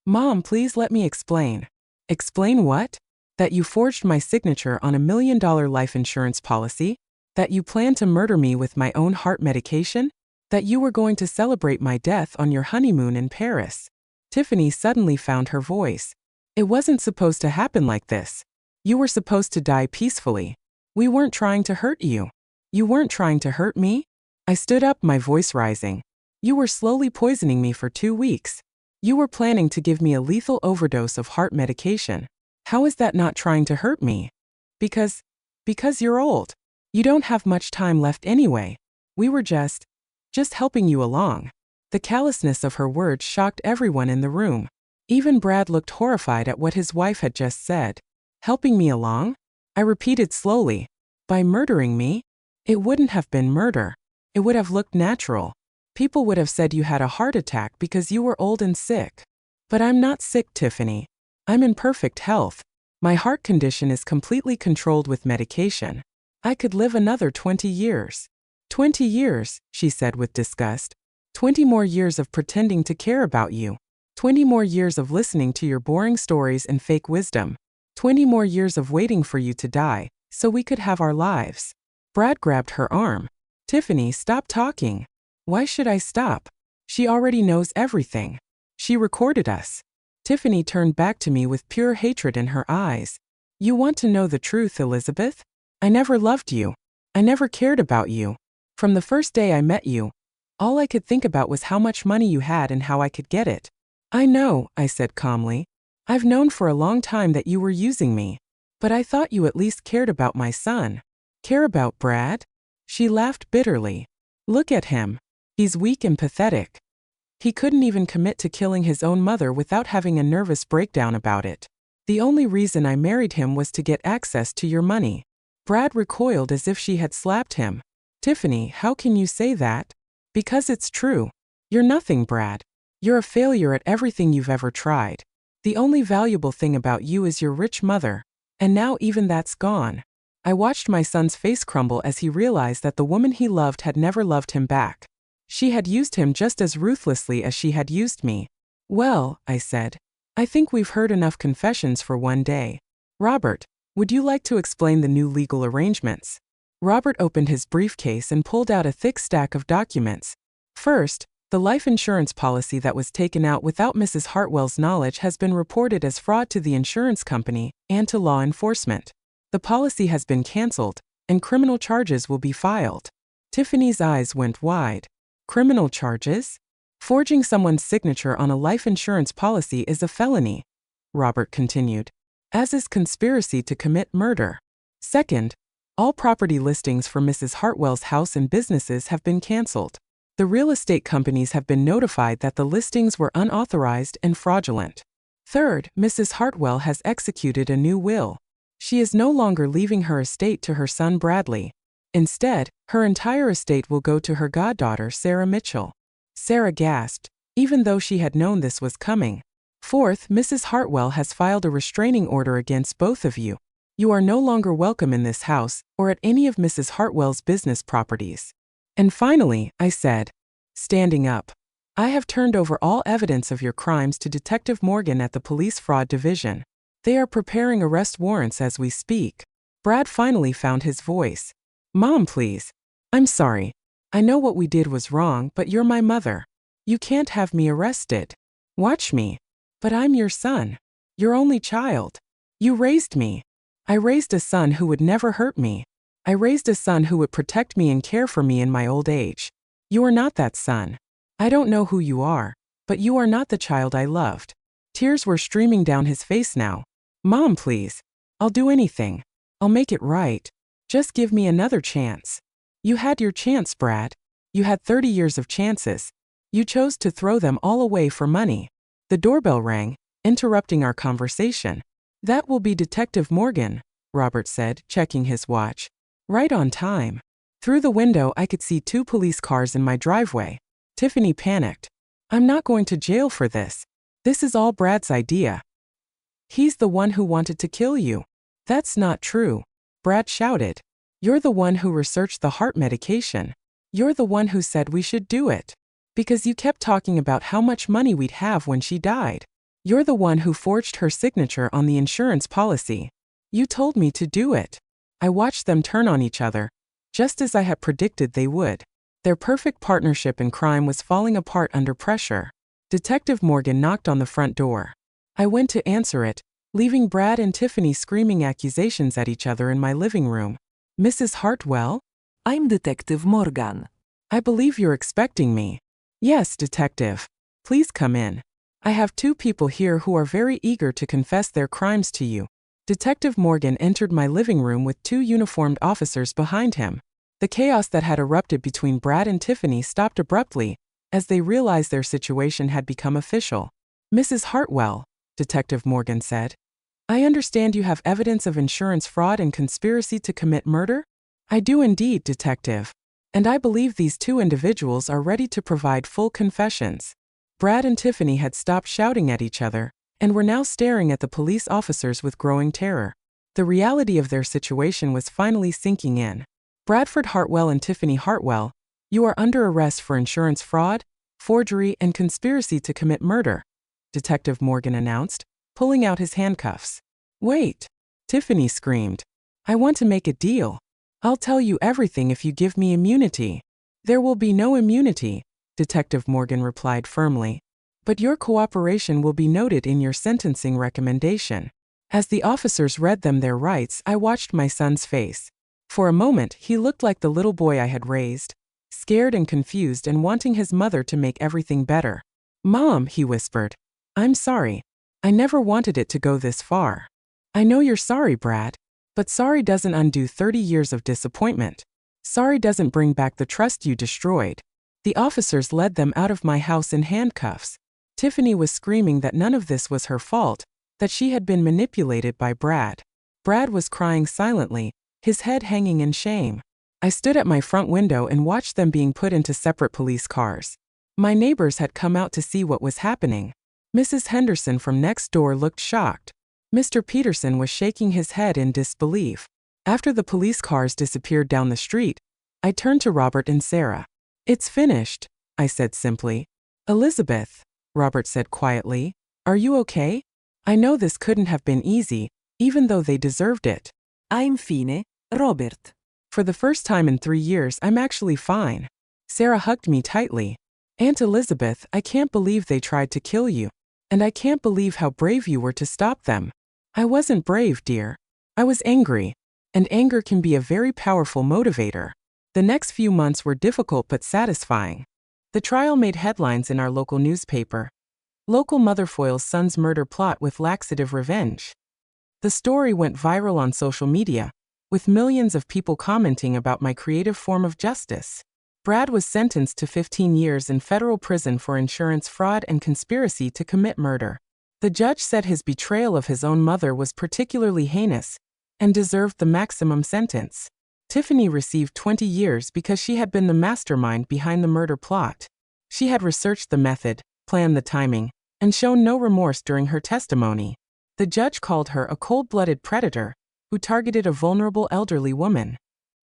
S1: Mom, please let me explain. Explain what? That you forged my signature on $1 million life insurance policy? That you planned to murder me with my own heart medication? That you were going to celebrate my death on your honeymoon in Paris? Tiffany suddenly found her voice. It wasn't supposed to happen like this. You were supposed to die peacefully. We weren't trying to hurt you. You weren't trying to hurt me? I stood up, my voice rising. You were slowly poisoning me for 2 weeks. You were planning to give me a lethal overdose of heart medication. How is that not trying to hurt me? Because you're old. You don't have much time left anyway. We were just helping you along. The callousness of her words shocked everyone in the room. Even Brad looked horrified at what his wife had just said. Helping me along? I repeated slowly. By murdering me? It wouldn't have been murder. It would have looked natural. People would have said you had a heart attack because you were old and sick. But I'm not sick, Tiffany. I'm in perfect health. My heart condition is completely controlled with medication. I could live another 20 years. 20 years, she said with disgust. 20 more years of pretending to care about you. 20 more years of listening to your boring stories and fake wisdom. 20 more years of waiting for you to die, so we could have our lives. Brad grabbed her arm. Tiffany, stop talking. Why should I stop? She already knows everything. She recorded us. Tiffany turned back to me with pure hatred in her eyes. You want to know the truth, Elizabeth? I never loved you. I never cared about you. From the first day I met you, all I could think about was how much money you had and how I could get it. I know, I said calmly. I've known for a long time that you were using me. But I thought you at least cared about my son. Care about Brad? She laughed bitterly. Look at him. He's weak and pathetic. He couldn't even commit to killing his own mother without having a nervous breakdown about it. The only reason I married him was to get access to your money. Brad recoiled as if she had slapped him. Tiffany, how can you say that? Because it's true. You're nothing, Brad. You're a failure at everything you've ever tried. The only valuable thing about you is your rich mother. And now even that's gone. I watched my son's face crumble as he realized that the woman he loved had never loved him back. She had used him just as ruthlessly as she had used me. Well, I said, I think we've heard enough confessions for one day. Robert, would you like to explain the new legal arrangements? Robert opened his briefcase and pulled out a thick stack of documents. First, the life insurance policy that was taken out without Mrs. Hartwell's knowledge has been reported as fraud to the insurance company and to law enforcement. The policy has been canceled, and criminal charges will be filed. Tiffany's eyes went wide. Criminal charges? Forging someone's signature on a life insurance policy is a felony, Robert continued, as is conspiracy to commit murder. Second, all property listings for Mrs. Hartwell's house and businesses have been canceled. The real estate companies have been notified that the listings were unauthorized and fraudulent. Third, Mrs. Hartwell has executed a new will. She is no longer leaving her estate to her son Bradley. Instead, her entire estate will go to her goddaughter Sarah Mitchell. Sarah gasped, even though she had known this was coming. Fourth, Mrs. Hartwell has filed a restraining order against both of you. You are no longer welcome in this house or at any of Mrs. Hartwell's business properties. And finally, I said, standing up, I have turned over all evidence of your crimes to Detective Morgan at the Police Fraud Division. They are preparing arrest warrants as we speak. Brad finally found his voice. Mom, please. I'm sorry. I know what we did was wrong, but you're my mother. You can't have me arrested. Watch me. But I'm your son. Your only child. You raised me. I raised a son who would never hurt me. I raised a son who would protect me and care for me in my old age. You are not that son. I don't know who you are, but you are not the child I loved. Tears were streaming down his face now. Mom, please. I'll do anything. I'll make it right. Just give me another chance. You had your chance, Brad. You had 30 years of chances. You chose to throw them all away for money. The doorbell rang, interrupting our conversation. That will be Detective Morgan, Robert said, checking his watch. Right on time. Through the window I could see 2 police cars in my driveway. Tiffany panicked. I'm not going to jail for this. This is all Brad's idea. He's the one who wanted to kill you. That's not true, Brad shouted. You're the one who researched the heart medication. You're the one who said we should do it. Because you kept talking about how much money we'd have when she died. You're the one who forged her signature on the insurance policy. You told me to do it. I watched them turn on each other, just as I had predicted they would. Their perfect partnership in crime was falling apart under pressure. Detective Morgan knocked on the front door. I went to answer it, leaving Brad and Tiffany screaming accusations at each other in my living room. Mrs. Hartwell?
S2: I'm Detective Morgan.
S1: I believe you're expecting me. Yes, Detective. Please come in. I have two people here who are very eager to confess their crimes to you. Detective Morgan entered my living room with two uniformed officers behind him. The chaos that had erupted between Brad and Tiffany stopped abruptly, as they realized their situation had become official. Mrs. Hartwell, Detective Morgan said, I understand you have evidence of insurance fraud and conspiracy to commit murder? I do indeed, Detective. And I believe these two individuals are ready to provide full confessions. Brad and Tiffany had stopped shouting at each other, and were now staring at the police officers with growing terror. The reality of their situation was finally sinking in. Bradford Hartwell and Tiffany Hartwell, you are under arrest for insurance fraud, forgery, and conspiracy to commit murder, Detective Morgan announced, pulling out his handcuffs. Wait, Tiffany screamed. I want to make a deal. I'll tell you everything if you give me immunity. There will be no immunity, Detective Morgan replied firmly. But your cooperation will be noted in your sentencing recommendation. As the officers read them their rights, I watched my son's face. For a moment, he looked like the little boy I had raised, scared and confused and wanting his mother to make everything better. Mom, he whispered. I'm sorry. I never wanted it to go this far. I know you're sorry, Brad. But sorry doesn't undo 30 years of disappointment. Sorry doesn't bring back the trust you destroyed. The officers led them out of my house in handcuffs. Tiffany was screaming that none of this was her fault, that she had been manipulated by Brad. Brad was crying silently, his head hanging in shame. I stood at my front window and watched them being put into separate police cars. My neighbors had come out to see what was happening. Mrs. Henderson from next door looked shocked. Mr. Peterson was shaking his head in disbelief. After the police cars disappeared down the street, I turned to Robert and Sarah. It's finished, I said simply. Elizabeth, Robert said quietly, are you okay? I know this couldn't have been easy, even though they deserved it.
S2: I'm fine, Robert.
S1: For the first time in 3 years, I'm actually fine. Sarah hugged me tightly. Aunt Elizabeth, I can't believe they tried to kill you. And I can't believe how brave you were to stop them. I wasn't brave, dear. I was angry. And anger can be a very powerful motivator. The next few months were difficult but satisfying. The trial made headlines in our local newspaper. Local mother foils son's murder plot with laxative revenge. The story went viral on social media, with millions of people commenting about my creative form of justice. Brad was sentenced to 15 years in federal prison for insurance fraud and conspiracy to commit murder. The judge said his betrayal of his own mother was particularly heinous and deserved the maximum sentence. Tiffany received 20 years because she had been the mastermind behind the murder plot. She had researched the method, planned the timing, and shown no remorse during her testimony. The judge called her a cold-blooded predator who targeted a vulnerable elderly woman.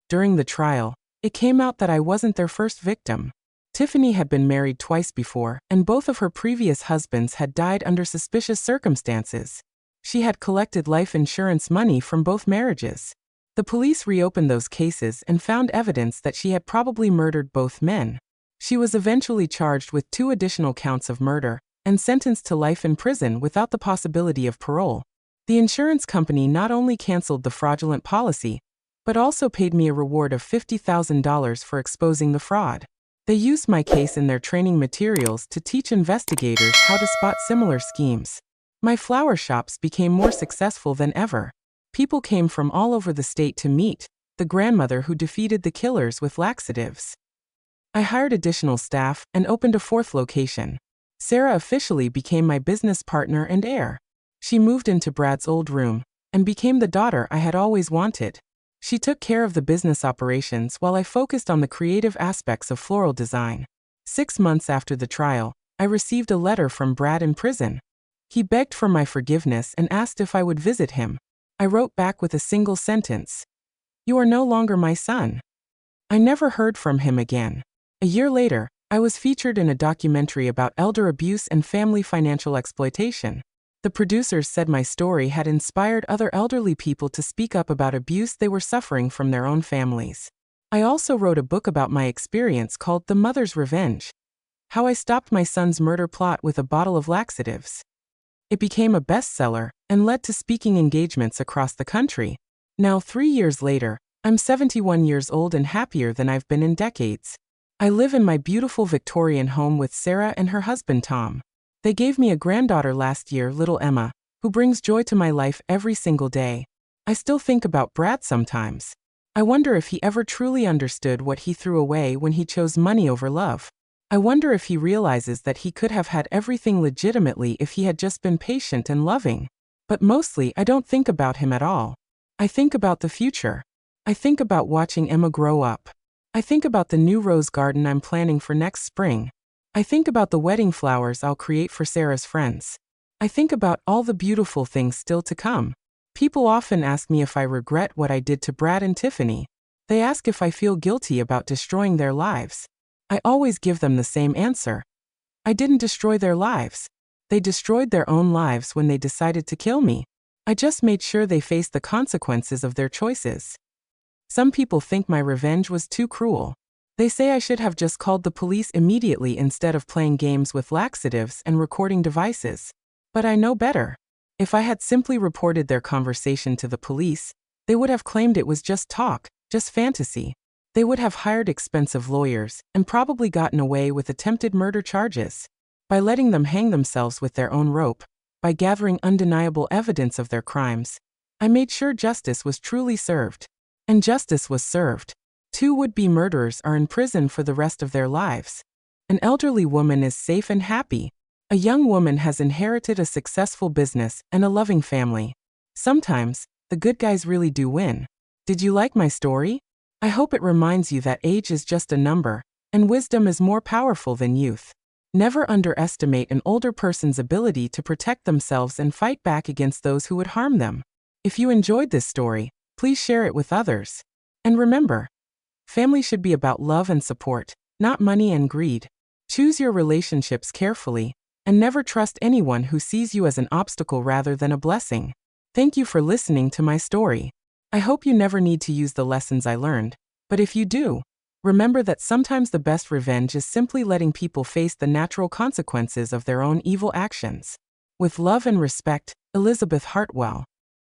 S1: During the trial, it came out that I wasn't their first victim. Tiffany had been married twice before, and both of her previous husbands had died under suspicious circumstances. She had collected life insurance money from both marriages. The police reopened those cases and found evidence that she had probably murdered both men. She was eventually charged with 2 additional counts of murder and sentenced to life in prison without the possibility of parole. The insurance company not only canceled the fraudulent policy, but also paid me a reward of $50,000 for exposing the fraud. They used my case in their training materials to teach investigators how to spot similar schemes. My flower shops became more successful than ever. People came from all over the state to meet the grandmother who defeated the killers with laxatives. I hired additional staff and opened a 4th location. Sarah officially became my business partner and heir. She moved into Brad's old room and became the daughter I had always wanted. She took care of the business operations while I focused on the creative aspects of floral design. 6 months after the trial, I received a letter from Brad in prison. He begged for my forgiveness and asked if I would visit him. I wrote back with a single sentence. You are no longer my son. I never heard from him again. A year later, I was featured in a documentary about elder abuse and family financial exploitation. The producers said my story had inspired other elderly people to speak up about abuse they were suffering from their own families. I also wrote a book about my experience called The Mother's Revenge: How I Stopped My Son's Murder Plot with a Bottle of Laxatives. It became a bestseller and led to speaking engagements across the country. Now, 3 years later, I'm 71 years old and happier than I've been in decades. I live in my beautiful Victorian home with Sarah and her husband Tom. They gave me a granddaughter last year, little Emma, who brings joy to my life every single day. I still think about Brad sometimes. I wonder if he ever truly understood what he threw away when he chose money over love. I wonder if he realizes that he could have had everything legitimately if he had just been patient and loving. But mostly, I don't think about him at all. I think about the future. I think about watching Emma grow up. I think about the new rose garden I'm planning for next spring. I think about the wedding flowers I'll create for Sarah's friends. I think about all the beautiful things still to come. People often ask me if I regret what I did to Brad and Tiffany. They ask if I feel guilty about destroying their lives. I always give them the same answer. I didn't destroy their lives. They destroyed their own lives when they decided to kill me. I just made sure they faced the consequences of their choices. Some people think my revenge was too cruel. They say I should have just called the police immediately instead of playing games with laxatives and recording devices. But I know better. If I had simply reported their conversation to the police, they would have claimed it was just talk, just fantasy. They would have hired expensive lawyers and probably gotten away with attempted murder charges. By letting them hang themselves with their own rope, by gathering undeniable evidence of their crimes, I made sure justice was truly served. And justice was served. 2 would-be murderers are in prison for the rest of their lives. An elderly woman is safe and happy. A young woman has inherited a successful business and a loving family. Sometimes, the good guys really do win. Did you like my story? I hope it reminds you that age is just a number, and wisdom is more powerful than youth. Never underestimate an older person's ability to protect themselves and fight back against those who would harm them. If you enjoyed this story, please share it with others. And remember, family should be about love and support, not money and greed. Choose your relationships carefully, and never trust anyone who sees you as an obstacle rather than a blessing. Thank you for listening to my story. I hope you never need to use the lessons I learned, but if you do, remember that sometimes the best revenge is simply letting people face the natural consequences of their own evil actions. With love and respect, Elizabeth Hartwell.